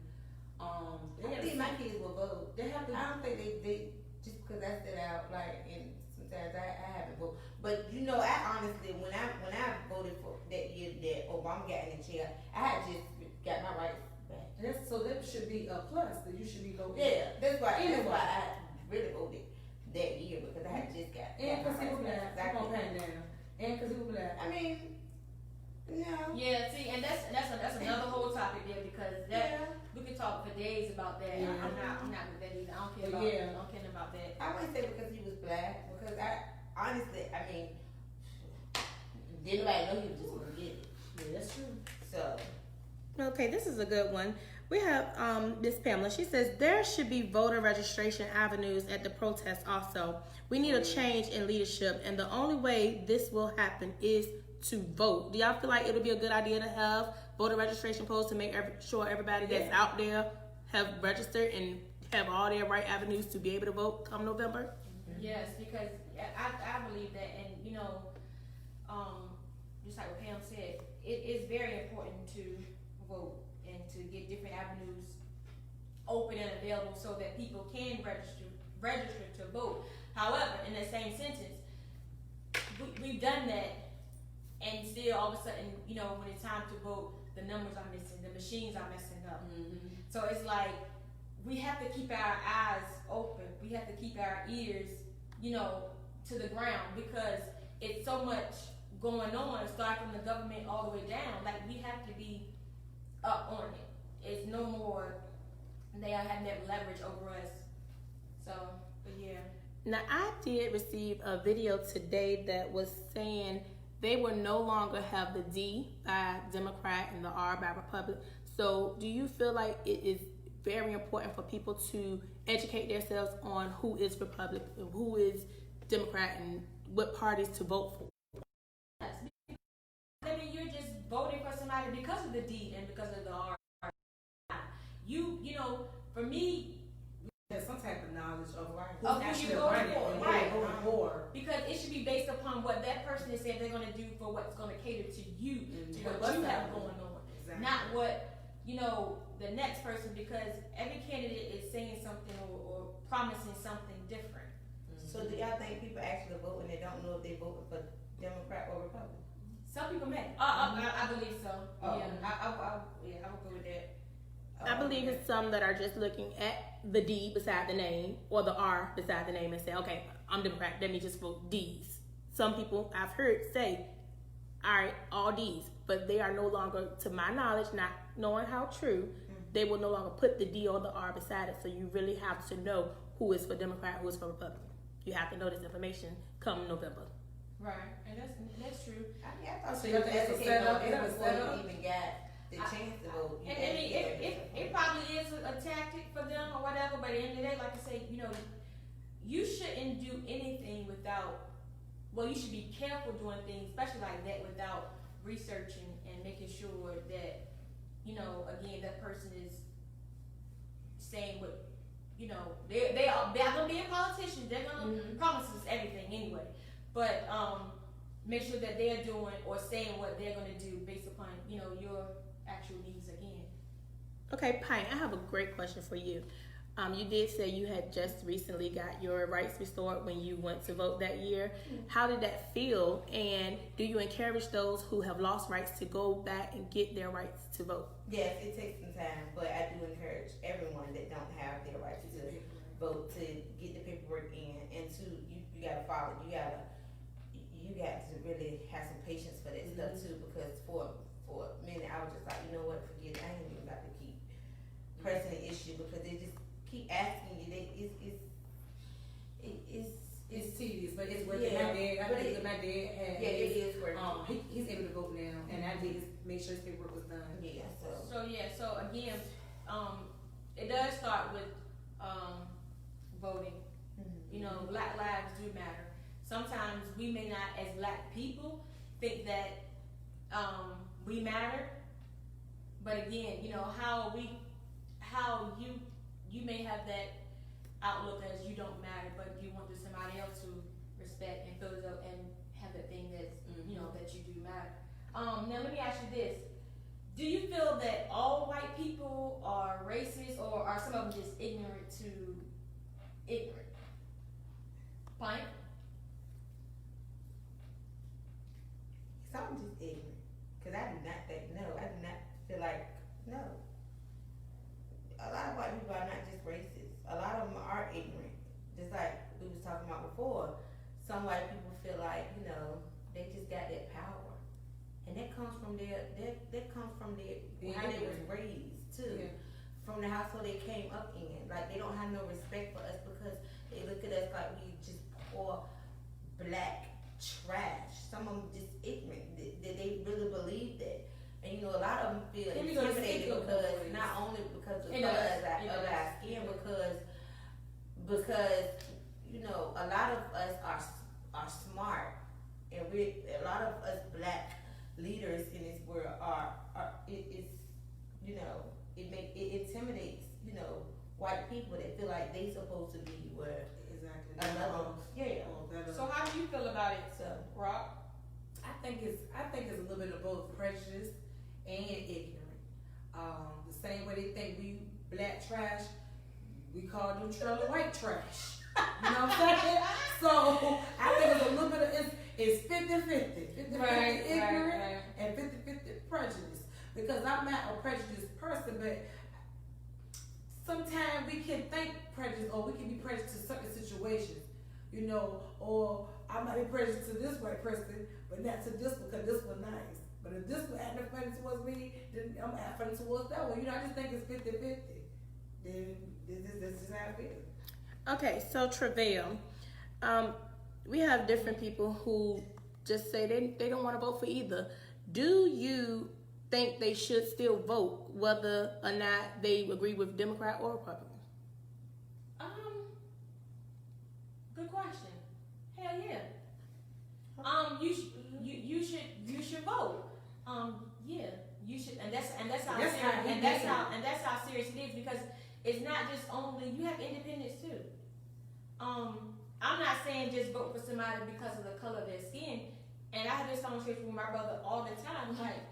Speaker 2: I think my kids will vote.
Speaker 4: They have to.
Speaker 2: I don't think they just because I sit out like and sometimes I haven't voted. But you know, I honestly when I voted for that year that Obama got in the chair, I had just got my rights back.
Speaker 4: So that should be a plus that you should be voting.
Speaker 2: Yeah, that's why I really voted that year because I had just got
Speaker 4: And because he
Speaker 2: my
Speaker 4: was
Speaker 2: rights
Speaker 4: black,
Speaker 2: back.
Speaker 4: I'm gonna pan down. And because he was black.
Speaker 2: I mean, no.
Speaker 3: Yeah, see, and that's another whole topic there because that we could talk for days about that.
Speaker 4: Yeah.
Speaker 3: I'm not with that either. I don't care about
Speaker 4: Yeah.
Speaker 3: I don't care about that.
Speaker 2: I wouldn't say because he was black because I honestly, I mean, didn't nobody know he was just gonna get it.
Speaker 4: Yeah, that's true.
Speaker 2: So.
Speaker 5: Okay, this is a good one. We have Miss Pamela. She says there should be voter registration avenues at the protest also. We need a change in leadership, and the only way this will happen is to vote. Do y'all feel like it'll be a good idea to have voter registration polls to make sure everybody that's out there have registered and have all their right avenues to be able to vote come November?
Speaker 3: Yes, because I believe that, and you know, just like what Pam said, it is very important to vote and to get different avenues open and available so that people can register to vote. However, in that same sentence, we've done that, and still all of a sudden, you know, when it's time to vote, the numbers are missing, the machines are messing up.
Speaker 2: Mm-hmm.
Speaker 3: So it's like we have to keep our eyes open. We have to keep our ears, you know, to the ground because it's so much going on, starting from the government all the way down. Like we have to be up on it. It's no more they are having that leverage over us. So, but yeah.
Speaker 5: Now, I did receive a video today that was saying they will no longer have the D by Democrat and the R by Republican. So, do you feel like it is very important for people to educate themselves on who is Republican, who is Democrat, and what parties to vote for?
Speaker 3: Yes. I mean, you're just voting for somebody because of the D and because of the R. You know, for me,
Speaker 4: There's some type of knowledge of who's
Speaker 3: Of who
Speaker 4: actually
Speaker 3: you're voting
Speaker 4: running
Speaker 3: for,
Speaker 4: and
Speaker 3: right.
Speaker 4: who you're voting for.
Speaker 3: because it should be based upon what that person is saying they're going to do for what's going to cater to you, to
Speaker 4: Yeah,
Speaker 3: what you
Speaker 4: what's
Speaker 3: have
Speaker 4: that?
Speaker 3: going on.
Speaker 4: Exactly.
Speaker 3: Not what, you know, the next person, because every candidate is saying something or promising something different.
Speaker 2: So do y'all think people actually vote and they don't know if they voting for Democrat or Republican?
Speaker 3: Some people may. I believe so.
Speaker 2: Oh.
Speaker 3: Yeah, I would go with that.
Speaker 5: I believe it's some that are just looking at the D beside the name or the R beside the name and say, okay, I'm Democrat, let me just vote D's. Some people I've heard say, all right, all D's, but they are no longer, to my knowledge, not knowing how true, they will no longer put the D or the R beside it. So you really have to know who is for Democrat, who is for Republican. You have to know this information come November.
Speaker 3: Right, and that's true.
Speaker 2: I thought
Speaker 4: So
Speaker 2: you
Speaker 4: you
Speaker 2: was
Speaker 4: have to
Speaker 2: educated
Speaker 4: set up-
Speaker 2: on
Speaker 4: you have
Speaker 2: it
Speaker 4: to
Speaker 2: before
Speaker 4: set
Speaker 2: you
Speaker 4: up.
Speaker 2: even got the chance to vote. You
Speaker 3: And I mean,
Speaker 2: educated
Speaker 3: it probably is a tactic for them or whatever, but at the end of the day, like I say, you know, you shouldn't do anything without, well, you should be careful doing things, especially like that, without researching and making sure that, you know, again, that person is saying what, you know, they're gonna be a politician, they're gonna promise us everything anyway, but make sure that they're doing or saying what they're gonna do based upon, you know, your actual needs again.
Speaker 5: Okay, Pine, I have a great question for you. You did say you had just recently got your rights restored when you went to vote that year. How did that feel? And do you encourage those who have lost rights to go back and get their rights to vote?
Speaker 2: Yes, it takes some time, but I do encourage everyone that don't have their right to vote to get the paperwork in, and you gotta follow. You got to really have some patience for that stuff too, because for a minute I was just like, you know what, forget it. I ain't even about to keep pressing the issue because they just keep asking you.
Speaker 4: It's tedious, but it's worth it.
Speaker 2: Yeah,
Speaker 4: My dad, I
Speaker 2: but
Speaker 4: think
Speaker 2: it-
Speaker 4: that my dad had.
Speaker 2: Yeah, it is working.
Speaker 4: He's able to vote now, and I did make sure his paperwork was done.
Speaker 2: Yeah, so
Speaker 3: So again, it does start with voting. You know, Black lives do matter. Sometimes we may not, as Black people, think that we matter, but again, you know, how you may have that outlook as you don't matter, but you want somebody else to respect and feel as though and have that thing that's you know that you do matter. Now let me ask you this: Do you feel that all white people are racist, or are some of them just ignorant to ignorant? Fine.
Speaker 2: Some just ignorant. Because I do not think, no, I do not feel like, no. A lot of white people are not just racist. A lot of them are ignorant. Just like we was talking about before. Some white people feel like, you know, they just got that power. And that comes from that comes from how they was raised too. Yeah. From the household they came up in. Like they don't have no respect for us because they look at us like we just poor black trash. Some of them just ignorant. They really believe that. And you know, a lot of them feel intimidated because not only because of our skin, because you know, a lot of us are smart, and a lot of us black leaders in this world are it's you know, it intimidates, you know, white people that feel like they supposed to be where another
Speaker 3: So how do you feel about it, Rob?
Speaker 4: I think it's a little bit of both prejudice and ignorant. The same way they think we black trash, we call them trailer white trash. You know what I'm saying? So I think it's a little bit of it's 50-50. 50-50 ignorant and 50-50 prejudice. Because I'm not a prejudiced person, but sometimes we can think prejudice, or we can be prejudiced to certain situations, you know, or I might be prejudiced to this white person, but not to this one because this one nice. But if this one acting funny towards me, then I'm acting funny towards that one. You know, I just think it's 50-50. Then this is how I feel.
Speaker 5: Okay, so Travail, we have different people who just say they don't want to vote for either. Do you think they should still vote, whether or not they agree with Democrat or Republican?
Speaker 3: Good question. Hell yeah. You should vote. Yeah, you should, and that's how serious it is, because it's not just only, you have independents too. I'm not saying just vote for somebody because of the color of their skin. And I have this conversation with my brother all the time, like,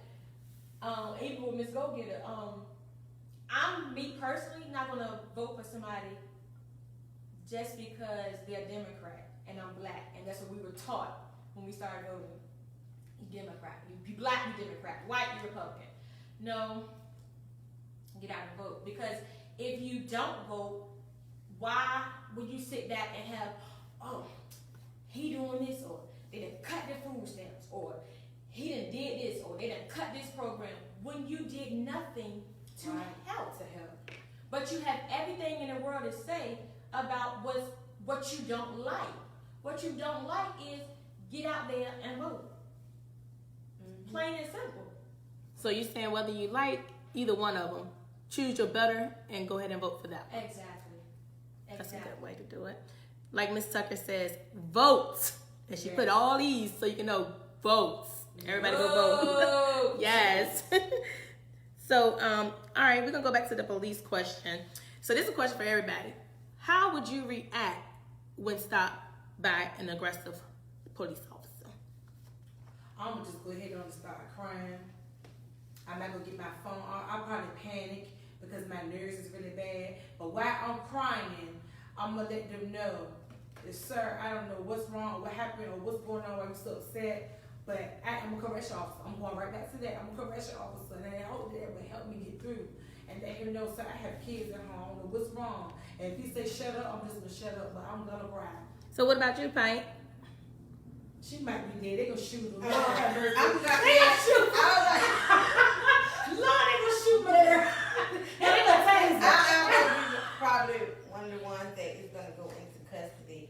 Speaker 3: even with Miss Go Getter. I'm, me personally, not gonna vote for somebody just because they're Democrat and I'm black, and that's what we were taught when we started voting. You Democrat, you be black, you Democrat, white, you Republican. No, get out and vote, because if you don't vote, why would you sit back and have, oh, he doing this, or they done cut the food stamps, or he done did this, or they done cut this program, when you did nothing to help. But you have everything in the world to say about what you don't like. What you don't like is get out there and vote. Mm-hmm. Plain and simple.
Speaker 5: So you're saying whether you like either one of them, choose your better and go ahead and vote for that one.
Speaker 3: Exactly.
Speaker 5: That's a good way to do it. Like Miss Tucker says, vote. And she put all these so you can know votes. Everybody go vote. Yes. So, all right, we're going to go back to the police question. So this is a question for everybody. How would you react when stopped by an aggressive police officer?
Speaker 4: I'm going to just go ahead and start crying. I'm not going to get my phone on. I'll probably panic because my nerves is really bad. But while I'm crying, I'm going to let them know, sir, I don't know what's wrong, or what happened, or what's going on, why I'm so upset. But I am a correction officer. I'm going right back to that. I'm a correction officer, and I hope that will help me get through. And let him know, sir, I have kids at home. I don't know what's wrong. And if he say shut up, I'm just going to shut up, but I'm going to cry.
Speaker 5: So what about you, Pint?
Speaker 4: She might be dead. They going to shoot her.
Speaker 2: I'm going to shoot. I was like,
Speaker 4: Lord, they going to shoot me there. And they going to tase me.
Speaker 2: I'm probably one of the ones that is going to go into custody.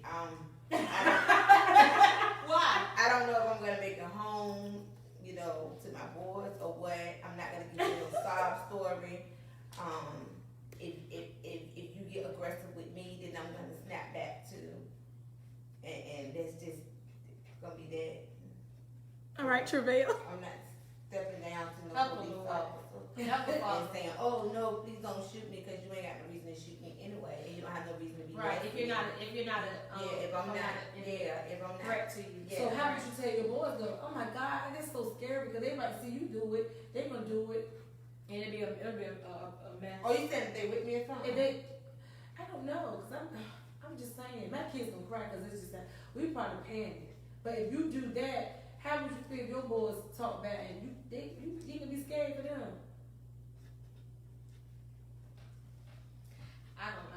Speaker 3: Why?
Speaker 2: I don't know if I'm going to make it home, you know, to my boys or what. I'm not going to give you a sob story. If you get aggressive with me, then I'm going to snap back too. And that's just going to be that.
Speaker 5: All right, Travail.
Speaker 2: I'm not stepping down to no police officer.
Speaker 3: Never
Speaker 2: and saying, "Oh no, please don't shoot me because you ain't got no reason to shoot me anyway, and you don't have no reason to be
Speaker 3: right. If you're not a
Speaker 2: if I'm not
Speaker 3: threat to you.
Speaker 2: Yeah.
Speaker 4: So how would you tell your boys though? Oh my God, that's so scary because they might see you do it. They gonna do it,
Speaker 3: And it'll be a mess.
Speaker 2: Oh, you said they with me or something?
Speaker 4: and they, I don't know, cause I'm just saying, my kids gonna cry because it's just that we probably panic. But if you do that, how would you feel if your boys talk back and you can be scared for them?
Speaker 3: I don't.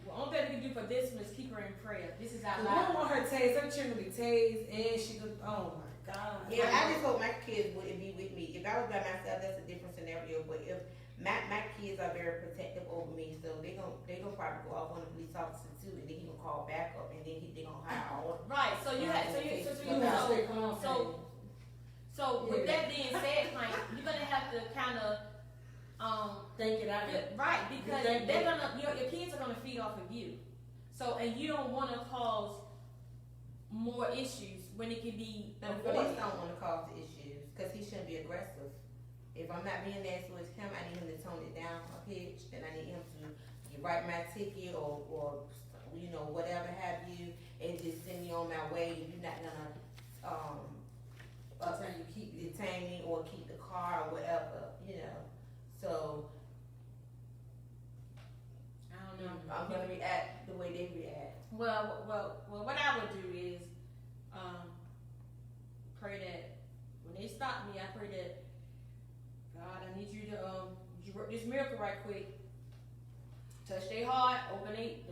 Speaker 3: Well, only thing we can do for this one is keep her in prayer. This is our
Speaker 4: I don't want her tased. Her chin will be tased, and she could. Oh my God.
Speaker 2: Yeah, I just hope my kids wouldn't be with me. If I was by myself, that's a different scenario. But if my kids are very protective over me, so they gonna probably go off on a police officer too, and then he gonna call back up, and then they gonna hire all.
Speaker 3: Right. So you have. So with that being said, Frank, you're gonna have to kind of
Speaker 4: think it out.
Speaker 3: right, because they're gonna your kids are gonna feed off of you. So and you don't want to cause more issues when it can be
Speaker 2: The boys don't want to cause the issues because he shouldn't be aggressive. If I'm not being nasty with him, I need him to tone it down a pitch. Then I need him to write my ticket or whatever have you, and just send me on my way. You're not gonna detain me or keep the car or whatever, So
Speaker 3: I don't know.
Speaker 2: I'm gonna react the way they react.
Speaker 3: Well, what I would do is pray that when they stop me, I pray that God, I need you to work this miracle right quick. Touch their heart, open it,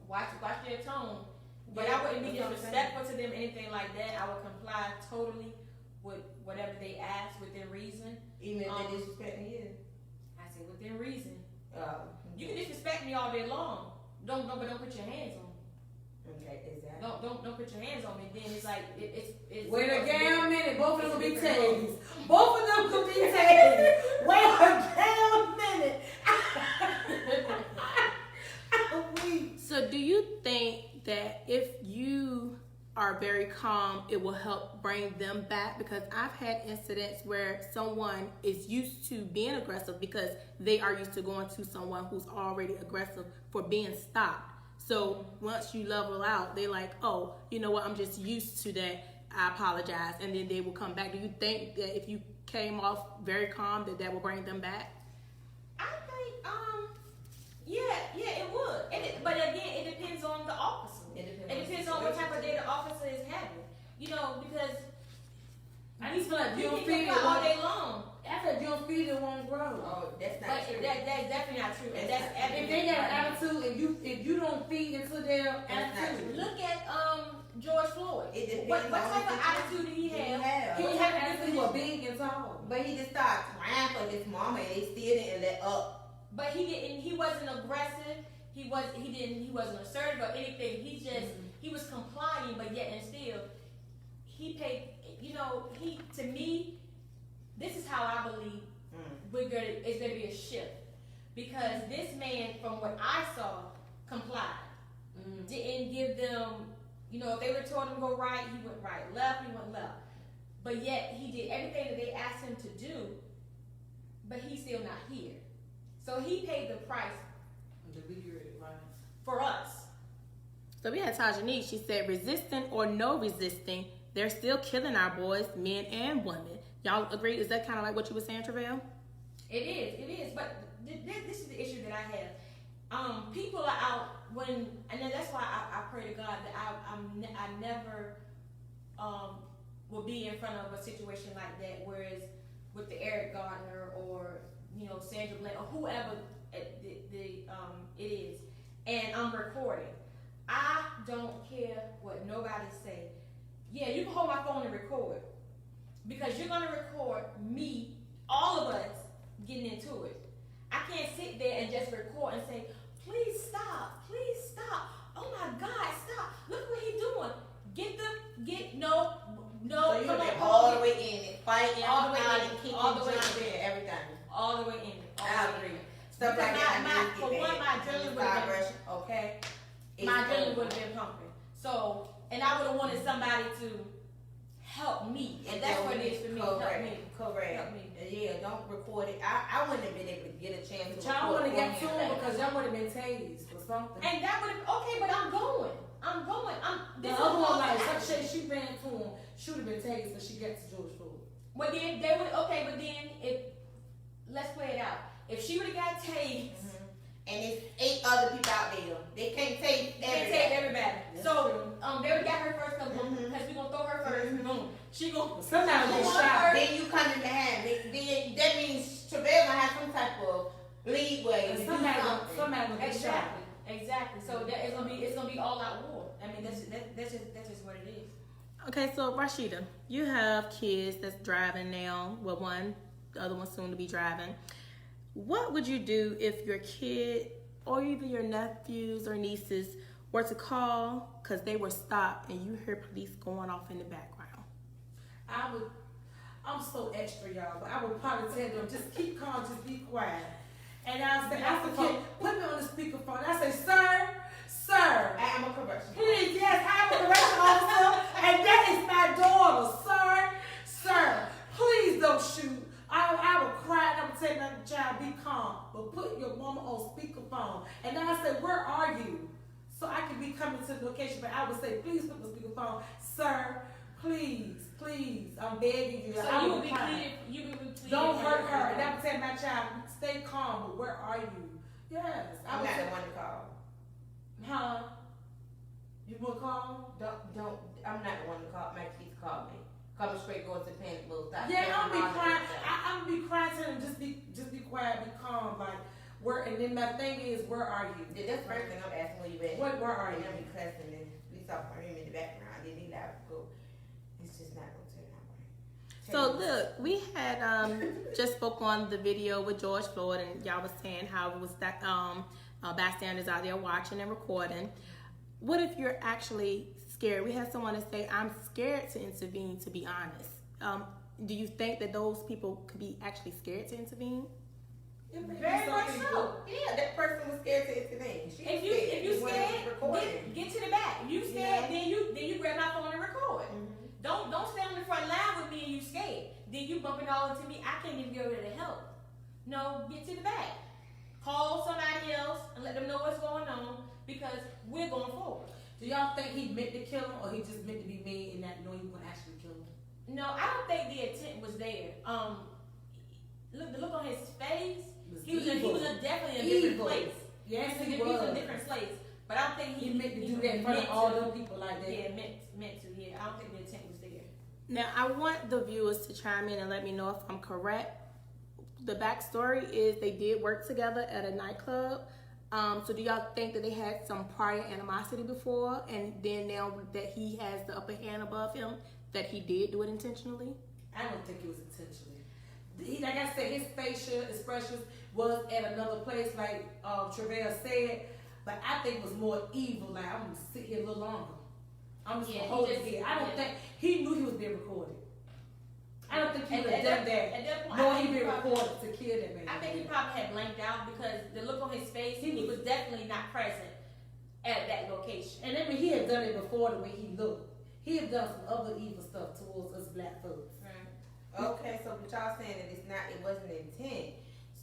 Speaker 3: watch their tone. But I wouldn't be disrespectful to them, anything like that. I would comply totally with whatever they ask within reason.
Speaker 2: Even if they disrespect you.
Speaker 3: I say within reason. You can
Speaker 2: Okay.
Speaker 3: disrespect me all day long. But don't put your hands on me.
Speaker 2: Okay, exactly.
Speaker 3: Don't put your hands on me. Then it's like it's.
Speaker 4: Wait a damn minute, both of them will be tased. Both of them could be tased. Wait a damn minute.
Speaker 5: So do you think that if you are very calm, it will help bring them back? Because I've had incidents where someone is used to being aggressive because they are used to going to someone who's already aggressive for being stopped. So once you level out, they're like, oh, you know what, I'm just used to that, I apologize, and then they will come back. Do you think that if you came off very calm, that will bring them back?
Speaker 3: I think, yeah, it would. But again, it depends on the officer. It depends on what type of day the officer is having. Because
Speaker 4: I just feel like
Speaker 3: you
Speaker 4: you don't
Speaker 3: can
Speaker 4: feed it
Speaker 3: all day long.
Speaker 4: After if you don't feed it, won't grow.
Speaker 2: Oh, that's not
Speaker 3: But
Speaker 2: true.
Speaker 3: that's definitely not true. And that's
Speaker 4: If they got an attitude, if you don't feed into their
Speaker 2: That's not
Speaker 4: attitude,
Speaker 2: true.
Speaker 3: Look at George Floyd.
Speaker 2: It depends
Speaker 3: What
Speaker 2: on
Speaker 3: type of
Speaker 2: the
Speaker 3: attitude did he have?
Speaker 2: have.
Speaker 4: he didn't have an attitude. He was big and tall.
Speaker 2: But he just started crying for his mama, and they still didn't let up.
Speaker 3: But he didn't. He wasn't aggressive. He wasn't assertive or anything. He was complying, but yet and still, he paid. To me, this is how I believe it's going to be a shift, because this man, from what I saw, complied. Didn't give them. If they were told him to go right, he went right. Left, he went left. But yet he did everything that they asked him to do. But he's still not here. So he paid the price for us.
Speaker 5: So we had Tajani, she said, resisting or no resisting, they're still killing our boys, men and women. Y'all agree? Is that kind of like what you were saying, Travell?
Speaker 3: It is. But this is the issue that I have. People are out and then that's why I pray to God that I never will be in front of a situation like that, whereas with the Eric Gardner or Sandra Bland or whoever it is, and I'm recording. I don't care what nobody say. Yeah, you can hold my phone and record, because you're gonna record me, all of us getting into it. I can't sit there and just record and say, please stop. Oh my God, stop. Look what he's doing. No.
Speaker 2: So you been all the way in it, fighting,
Speaker 3: All the way
Speaker 2: out
Speaker 3: in,
Speaker 2: and kicking,
Speaker 3: all the way
Speaker 2: jumping, everything.
Speaker 3: All the way in.
Speaker 2: I agree. Stuff like
Speaker 3: Because
Speaker 2: that.
Speaker 3: for one, my adrenaline would have been,
Speaker 2: okay.
Speaker 3: my adrenaline would have been pumping. So, and I would have wanted somebody to help me. And that's what it is for me.
Speaker 2: Correct.
Speaker 3: Help me.
Speaker 2: Yeah, don't record it. I wouldn't have been able to get a chance to
Speaker 4: Y'all
Speaker 2: record
Speaker 4: would have got to
Speaker 2: beforehand.
Speaker 4: him because y'all would have been tased or something.
Speaker 3: And that would have, okay, but I'm going.
Speaker 4: The other one, like, she ran to him, she would have been tased when she gets to George Floyd.
Speaker 3: But then they would, okay, but then let's play it out. If she would have got tased,
Speaker 2: and it's 8 other people out there, they can't take
Speaker 3: everybody.
Speaker 4: That's
Speaker 3: So
Speaker 4: true.
Speaker 3: they would have got her first because we gonna throw her first. Boom. She gonna
Speaker 4: Sometimes
Speaker 3: she
Speaker 4: they
Speaker 3: gonna
Speaker 4: shot.
Speaker 3: her.
Speaker 2: Then you come in behind. That means Travell gonna have some type of leeway to do
Speaker 4: Somebody
Speaker 2: something.
Speaker 4: gonna get shot.
Speaker 3: Exactly. So that it's gonna be all out war. I mean that's just what it is.
Speaker 5: Okay, so Rashida, you have kids that's driving now. Well, the other one soon to be driving. What would you do if your kid or even your nephews or nieces were to call because they were stopped and you hear police going off in the background?
Speaker 4: I'm so extra, y'all, but I would probably tell them, just keep calm, just be quiet. And I said, put me on the speakerphone. I say, sir,
Speaker 2: I am a correction.
Speaker 4: please, yes, I'm a correction officer, and that is my daughter, sir, please don't shoot. I would cry and I would tell my child, be calm, but put your mama on speakerphone. And then I said, where are you? So I can be coming to the location, but I would say, please put the speakerphone, sir, please, I'm begging you.
Speaker 3: So you would be pleading.
Speaker 4: Don't hurt her. And I would tell my child, stay calm, but where are you? Yes.
Speaker 2: I'm not the one to call.
Speaker 4: Huh? You would call?
Speaker 2: Don't. I'm not the one to call. My kids call me. Call me straight, go to panic mode.
Speaker 4: Yeah, I'm gonna be crying. I'm gonna be crying to them. Just be quiet, be calm. Like where? And then my thing is, where are you?
Speaker 2: That's the first thing I'm asking where you at.
Speaker 4: Where are you?
Speaker 2: And I'm be cussing and we saw him in the background. Then he loud go. It's just not gonna turn out right.
Speaker 5: So look, we had just spoke on the video with George Floyd, and y'all was saying how it was that bystanders out there watching and recording. What if you're actually scared? We had someone to say, "I'm scared to intervene." To be honest, do you think that those people could be actually scared to intervene?
Speaker 3: Very much so.
Speaker 2: Yeah, that person was scared to intervene.
Speaker 3: If you scared, get to the back. If you scared, then you grab my phone and record. Don't stand on the front line with me and you scared. Then you bumping all into me. I can't even get over to help. No, get to the back. Call somebody else and let them know what's going on because we're going forward.
Speaker 4: Do y'all think he meant to kill him, or he just meant to be mean and not know he was gonna actually kill him?
Speaker 3: No, I don't think the intent was there. The look on his face. He was definitely in a different place.
Speaker 4: Yes,
Speaker 3: he was in a different place. But I don't think
Speaker 4: he meant to do that in front of all those people like that.
Speaker 3: Yeah, meant to. Yeah, I don't think the intent was there.
Speaker 5: Now, I want the viewers to chime in and let me know if I'm correct. The backstory is they did work together at a nightclub. So do y'all think that they had some prior animosity before, and then now that he has the upper hand above him, that he did do it intentionally?
Speaker 4: I don't think it was intentionally. Like I said, his facial expressions was at another place, like Travell said, but I think it was more evil. Like, I'm gonna sit here a little longer. I'm just gonna hold it here. I don't think he knew he was being recorded. I don't think he would have done that.
Speaker 3: At that point,
Speaker 4: nor he been recorded to kill that man.
Speaker 3: I think he probably had blanked out because the look on his face, he was definitely not present at that location.
Speaker 4: And I mean, he had done it before the way he looked. He had done some other evil stuff towards us black folks.
Speaker 2: Okay, so but y'all saying that it wasn't intent.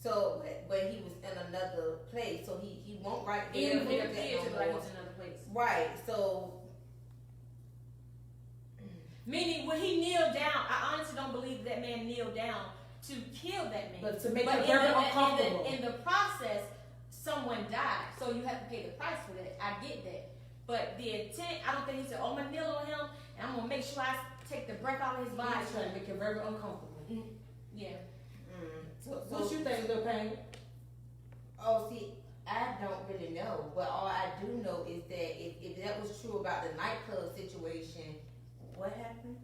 Speaker 2: So, but he was in another place, so he won't right there.
Speaker 3: It appeared to be like he was in another place.
Speaker 2: Right. So,
Speaker 3: meaning when he kneeled down, I honestly don't believe that man kneeled down to kill that man.
Speaker 4: But to make him very uncomfortable.
Speaker 3: In the process, someone died, so you have to pay the price for that. I get that. But the intent, I don't think he said, "Oh, I'm gonna kneel on him, and I'm gonna make sure I take the breath out of his body."
Speaker 4: He's trying to make him very uncomfortable.
Speaker 3: Yeah.
Speaker 2: So
Speaker 4: what you think, Lil Payne?
Speaker 2: Oh, see, I don't really know, but all I do know is that if that was true about the nightclub situation, what happened?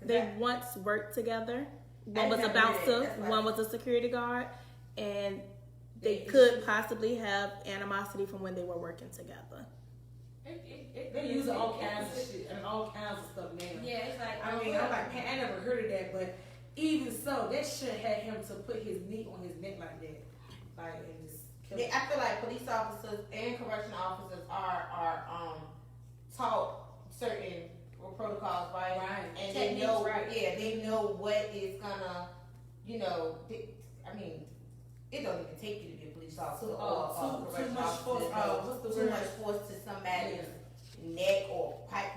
Speaker 5: They once worked together. One was a
Speaker 2: never
Speaker 5: bouncer,
Speaker 2: did. That's why-
Speaker 5: one was a security guard, and they could possibly have animosity from when they were working together.
Speaker 4: They use all kinds of shit and all kinds of stuff now.
Speaker 3: Yeah, it's like
Speaker 4: I mean, I'm like, man, I never heard of that, but even so, that shit had him to put his knee on his neck like that, like and just kill him.
Speaker 2: I feel like police officers and correctional officers are taught certain protocols, right?
Speaker 4: Right.
Speaker 2: And what is gonna, you know, I mean, it don't even take you to be a police officer or a correctional officer. Too much force to somebody's neck or pipe,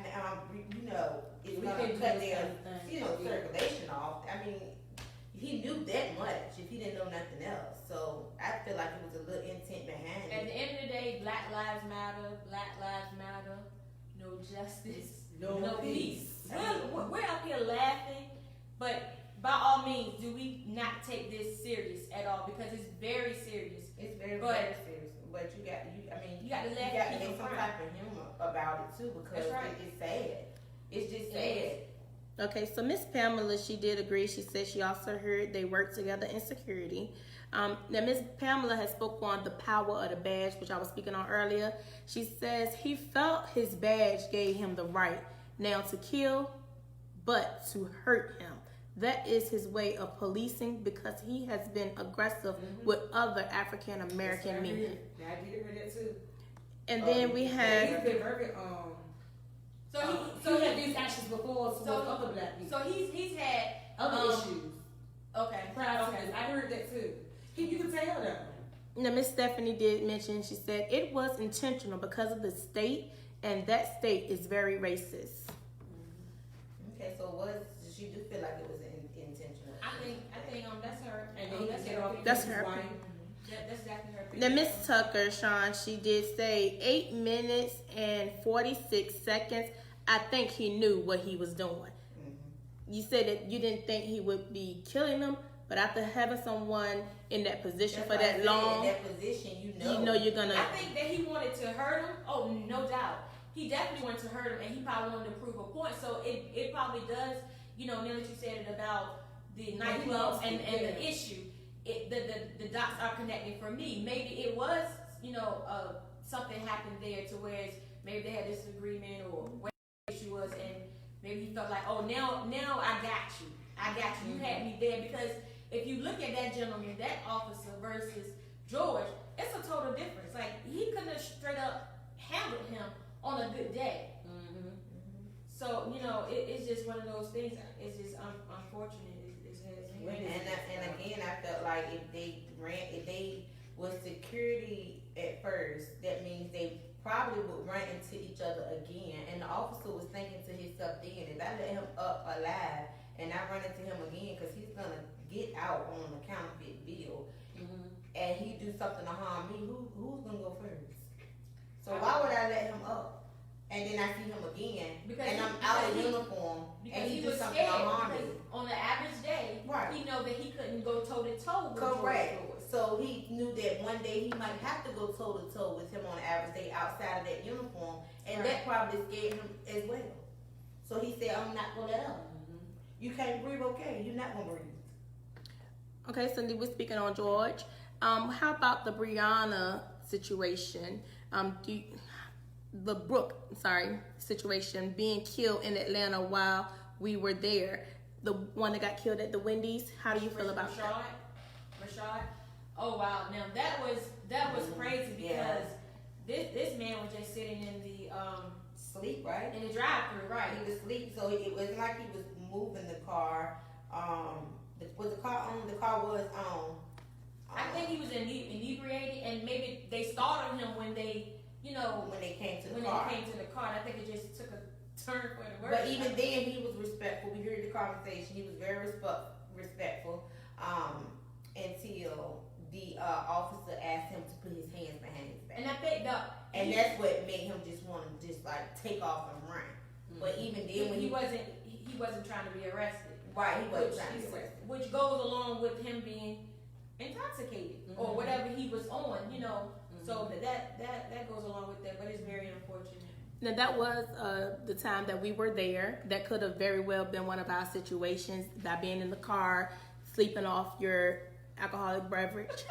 Speaker 2: you know, it's gonna cut their, you know, circulation off. I mean, he knew that much if he didn't know nothing else. So I feel like it was a little intent behind it.
Speaker 3: At the end of the day, Black Lives Matter, Black Lives Matter, no justice, no peace. We're up here laughing, but by all means, do we not take this serious at all? Because it's very serious.
Speaker 2: It's very serious. But you got to make some type of humor about it too, because it's sad. It's just sad.
Speaker 5: Okay, so Miss Pamela, she did agree. She said she also heard they work together in security. Now, Miss Pamela has spoke on the power of the badge, which I was speaking on earlier. She says he felt his badge gave him the right now to kill, but to hurt him. That is his way of policing because he has been aggressive with other African American men.
Speaker 4: I did hear that too.
Speaker 5: And then we have.
Speaker 4: He's been very So he had these actions before towards other black people.
Speaker 3: So he's had
Speaker 4: other issues.
Speaker 3: Okay.
Speaker 4: Prior to this. I heard that too. You can tell that.
Speaker 5: Now, Miss Stephanie did mention, she said it was intentional because of the state, and that state is very racist.
Speaker 2: Okay, so she do feel like it was intentional.
Speaker 3: I think that's her.
Speaker 4: And then
Speaker 5: that's her.
Speaker 3: That's exactly her.
Speaker 5: Now, Miss Tucker, Sean, she did say 8 minutes and 46 seconds. I think he knew what he was doing. Mm-hmm. You said that you didn't think he would be killing them, but after having someone in that position for that long,
Speaker 2: in that position, you
Speaker 5: know you're gonna.
Speaker 3: I think that he wanted to hurt him. Oh, no doubt. He definitely wanted to hurt him, and he probably wanted to prove a point. So it probably does. You know, now that you said it about the nightclubs and the issue, the dots are connecting for me. Maybe it was, you know, something happened there to where maybe they had disagreement or what the issue was, and maybe he felt like, oh, now I got you. You had me there. Because if you look at that gentleman, that officer versus George, it's a total difference. Like, he couldn't have straight up handled him on a good day. So, you know, it's just one of those things. It's just unfortunate.
Speaker 2: And again, I felt like if they was security at first, that means they probably would run into each other again. And the officer was thinking to himself, then, if I let him up alive and I run into him again, because he's gonna get out on a counterfeit bill, and he do something to harm me, who's gonna go first? So why would I let him up? And then I see him again, and I'm out of uniform, and he do something to harm me.
Speaker 3: On the average day, he know that he couldn't go toe to toe with
Speaker 2: Correct. So he knew that one day he might have to go toe to toe with him on the average day outside of that uniform, and that probably scared him as well. So he said, "I'm not gonna let up. You can't breathe. Okay, you're not gonna breathe."
Speaker 5: Okay, Cindy, we're speaking on George. How about the Brianna situation? The Brooke situation, being killed in Atlanta while we were there. The one that got killed at the Wendy's. How do you feel about that?
Speaker 3: Rashad? Oh wow! Now that was crazy because this man was just sitting in the
Speaker 2: sleep, right?
Speaker 3: In the drive-thru, right?
Speaker 2: He was asleep, so it wasn't like he was moving the car. Was the car on? The car was on.
Speaker 3: I think he was inebriated, and maybe they startled him when they. You know,
Speaker 2: when they came to the
Speaker 3: car. I think it just took a turn for the worse.
Speaker 2: But even then, he was respectful. We heard the conversation. He was very respectful until the officer asked him to put his hands behind his back.
Speaker 3: And I think
Speaker 2: that's what made him just want to take off and run. But even then, when he
Speaker 3: wasn't trying to be arrested.
Speaker 2: Right, he wasn't trying to be arrested.
Speaker 3: Which goes along with him being intoxicated or whatever he was on. You know. So that goes along with that, but it's very unfortunate.
Speaker 5: Now that was the time that we were there. That could have very well been one of our situations by being in the car, sleeping off your alcoholic beverage.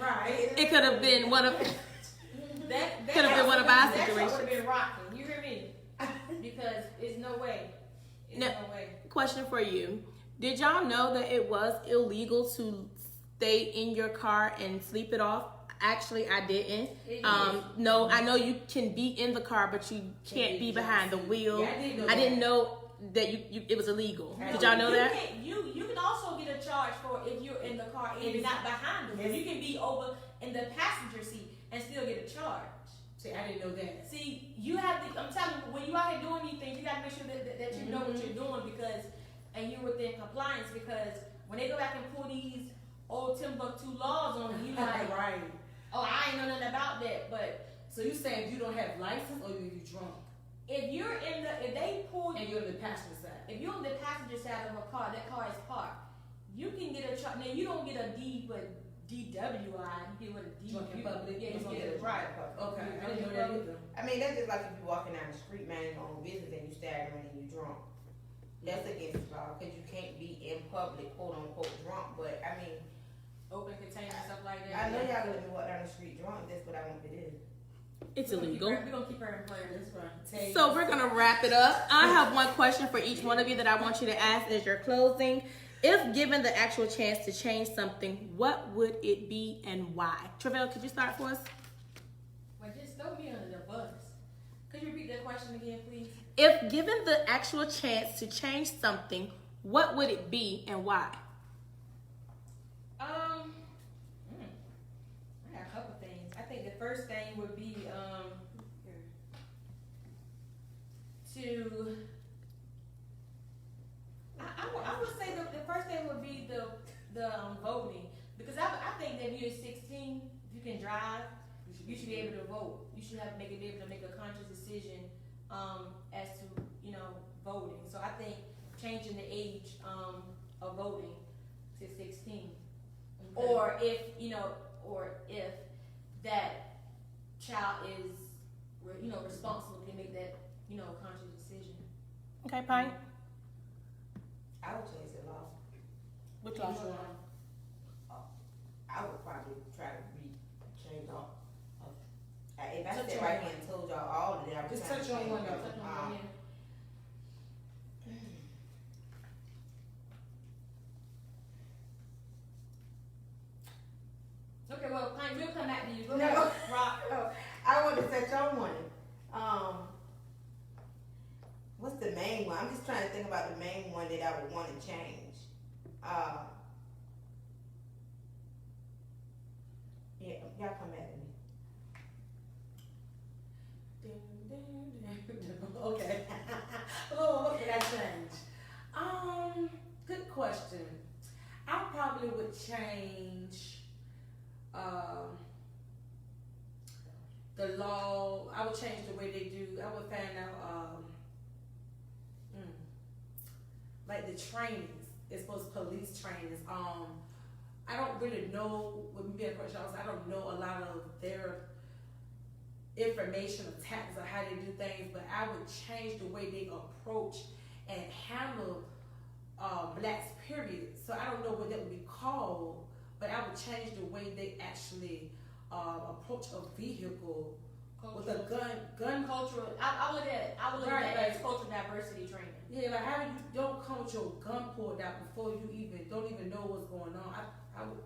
Speaker 3: Right.
Speaker 5: It could have been one of
Speaker 3: that
Speaker 5: could have been one of our situations.
Speaker 3: That would have been rocking. You hear me? Because it's no way. No way.
Speaker 5: Question for you: did y'all know that it was illegal to stay in your car and sleep it off? Actually, I didn't. No, I know you can be in the car, but you can't be behind the wheel. Yeah, I didn't know that it was illegal. Did y'all know that?
Speaker 3: You can also get a charge for if you're in the car and you're not behind them. You can be over in the passenger seat and still get a charge.
Speaker 4: See, I didn't know that.
Speaker 3: See, you have to. I'm telling you, when you out here doing these things, you got to make sure that you know what you're doing and you're within compliance. Because when they go back and pull these old Timbuktu laws on you, like,
Speaker 4: right.
Speaker 3: Oh, I ain't know nothing about that. But
Speaker 4: so you saying you don't have license or you drunk?
Speaker 3: if they pull
Speaker 4: And you're on the passenger side.
Speaker 3: if you're on the passenger side of a car, that car is parked. You can get a charge. Now you don't get a D, but DWI. You get what a D.
Speaker 4: Drunk in public.
Speaker 3: Yeah, you
Speaker 2: Don't
Speaker 3: get
Speaker 2: get
Speaker 3: it
Speaker 2: a
Speaker 3: right.
Speaker 2: drunk in public.
Speaker 4: Okay, I didn't know that either.
Speaker 2: I mean, that's just like if you're walking down the street, minding your own business, and you staggering and you drunk. That's against the law because you can't be in public, quote unquote, drunk. But I mean,
Speaker 3: Open container stuff like that.
Speaker 2: I know y'all gonna be walking down the street drunk. That's what I want to do.
Speaker 5: It's illegal.
Speaker 3: We're gonna keep her in prayer.
Speaker 4: That's right.
Speaker 5: So we're gonna wrap it up. I have one question for each one of you that I want you to ask as your closing. If given the actual chance to change something, what would it be and why? Travell, could you start for us?
Speaker 3: Well, just throw me under the bus. Could you repeat that question again, please?
Speaker 5: If given the actual chance to change something, what would it be and why?
Speaker 3: I got a couple things. I think the first thing would be I would say the first thing would be the voting, because I think that if you're 16, if you can drive, you should be able to vote. You should be able to make a conscious decision as to voting. So I think changing the age of voting to 16,
Speaker 2: Okay.
Speaker 3: or if that child is responsible to make that conscious decision.
Speaker 5: Okay, Pine.
Speaker 2: I would change the law.
Speaker 5: Which law?
Speaker 2: I would probably try to change all. If I
Speaker 3: Touch
Speaker 2: said
Speaker 3: on
Speaker 2: right
Speaker 3: one.
Speaker 2: here and told y'all all of that, I would
Speaker 4: Just
Speaker 2: try to
Speaker 4: touch on
Speaker 2: change
Speaker 4: one,
Speaker 2: it.
Speaker 4: though.
Speaker 3: Touch on one, yeah. Okay, well, Pine, we'll come back to you. Go
Speaker 2: No.
Speaker 3: ahead, Rock.
Speaker 2: Oh, I want to touch on one. What's the main one? I'm just trying to think about the main one that I would want to change. Yeah, y'all come back to me.
Speaker 4: Okay. Oh, what could I change? Good question. I probably would change the law. I would change the way they do. I would find out like the trainings. It's supposed to police trainings. I don't really know, with me being a correctional officer, I don't know a lot of their information or tactics on how they do things, but I would change the way they approach and handle blacks, period. So I don't know what that would be called, but I would change the way they actually approach a vehicle with a gun
Speaker 3: Cultural. I would look at
Speaker 4: Right,
Speaker 3: that as
Speaker 4: like-
Speaker 3: cultural diversity training.
Speaker 4: Yeah, like how you don't come with your gun pulled out before you don't even know what's going on. I would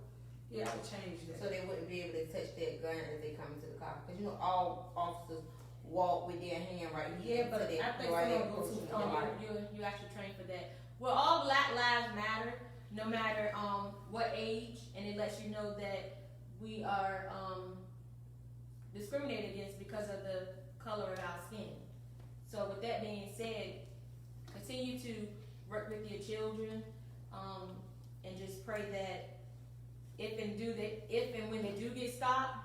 Speaker 4: change that.
Speaker 2: So they wouldn't be able to touch that gun as they come into the car. Because all officers walk with their hand right here.
Speaker 4: Yeah, but
Speaker 2: so they,
Speaker 4: I think
Speaker 2: while they
Speaker 4: some of them
Speaker 2: approaching
Speaker 4: go
Speaker 2: the
Speaker 4: too
Speaker 2: car.
Speaker 3: You actually train for that. Well, all Black lives matter, no matter what age, and it lets you know that we are discriminated against because of the color of our skin. So with that being said, continue to work with your children, and just pray that if and when they do get stopped,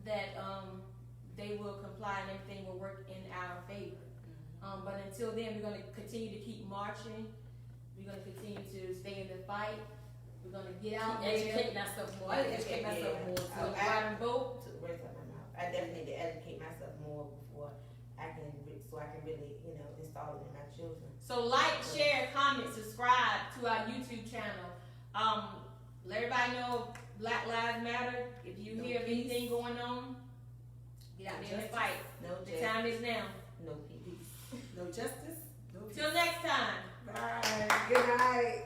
Speaker 3: that they will comply and everything will work in our favor. But until then, we're going to continue to keep marching. We're going to continue to stay in the fight. We're going to get out there.
Speaker 4: Educate myself more. I educate myself more.
Speaker 3: So go out and vote.
Speaker 2: Took the words out of my mouth. I definitely need to educate myself more before I can really, install it in my children.
Speaker 3: So like, share, comment, subscribe to our YouTube channel. Let everybody know Black Lives Matter. If you hear of anything going on, get out there and fight.
Speaker 2: No
Speaker 3: The
Speaker 2: justice.
Speaker 3: time is now.
Speaker 2: No peace.
Speaker 4: No justice. No peace.
Speaker 3: Till next time.
Speaker 4: Bye.
Speaker 2: Good night.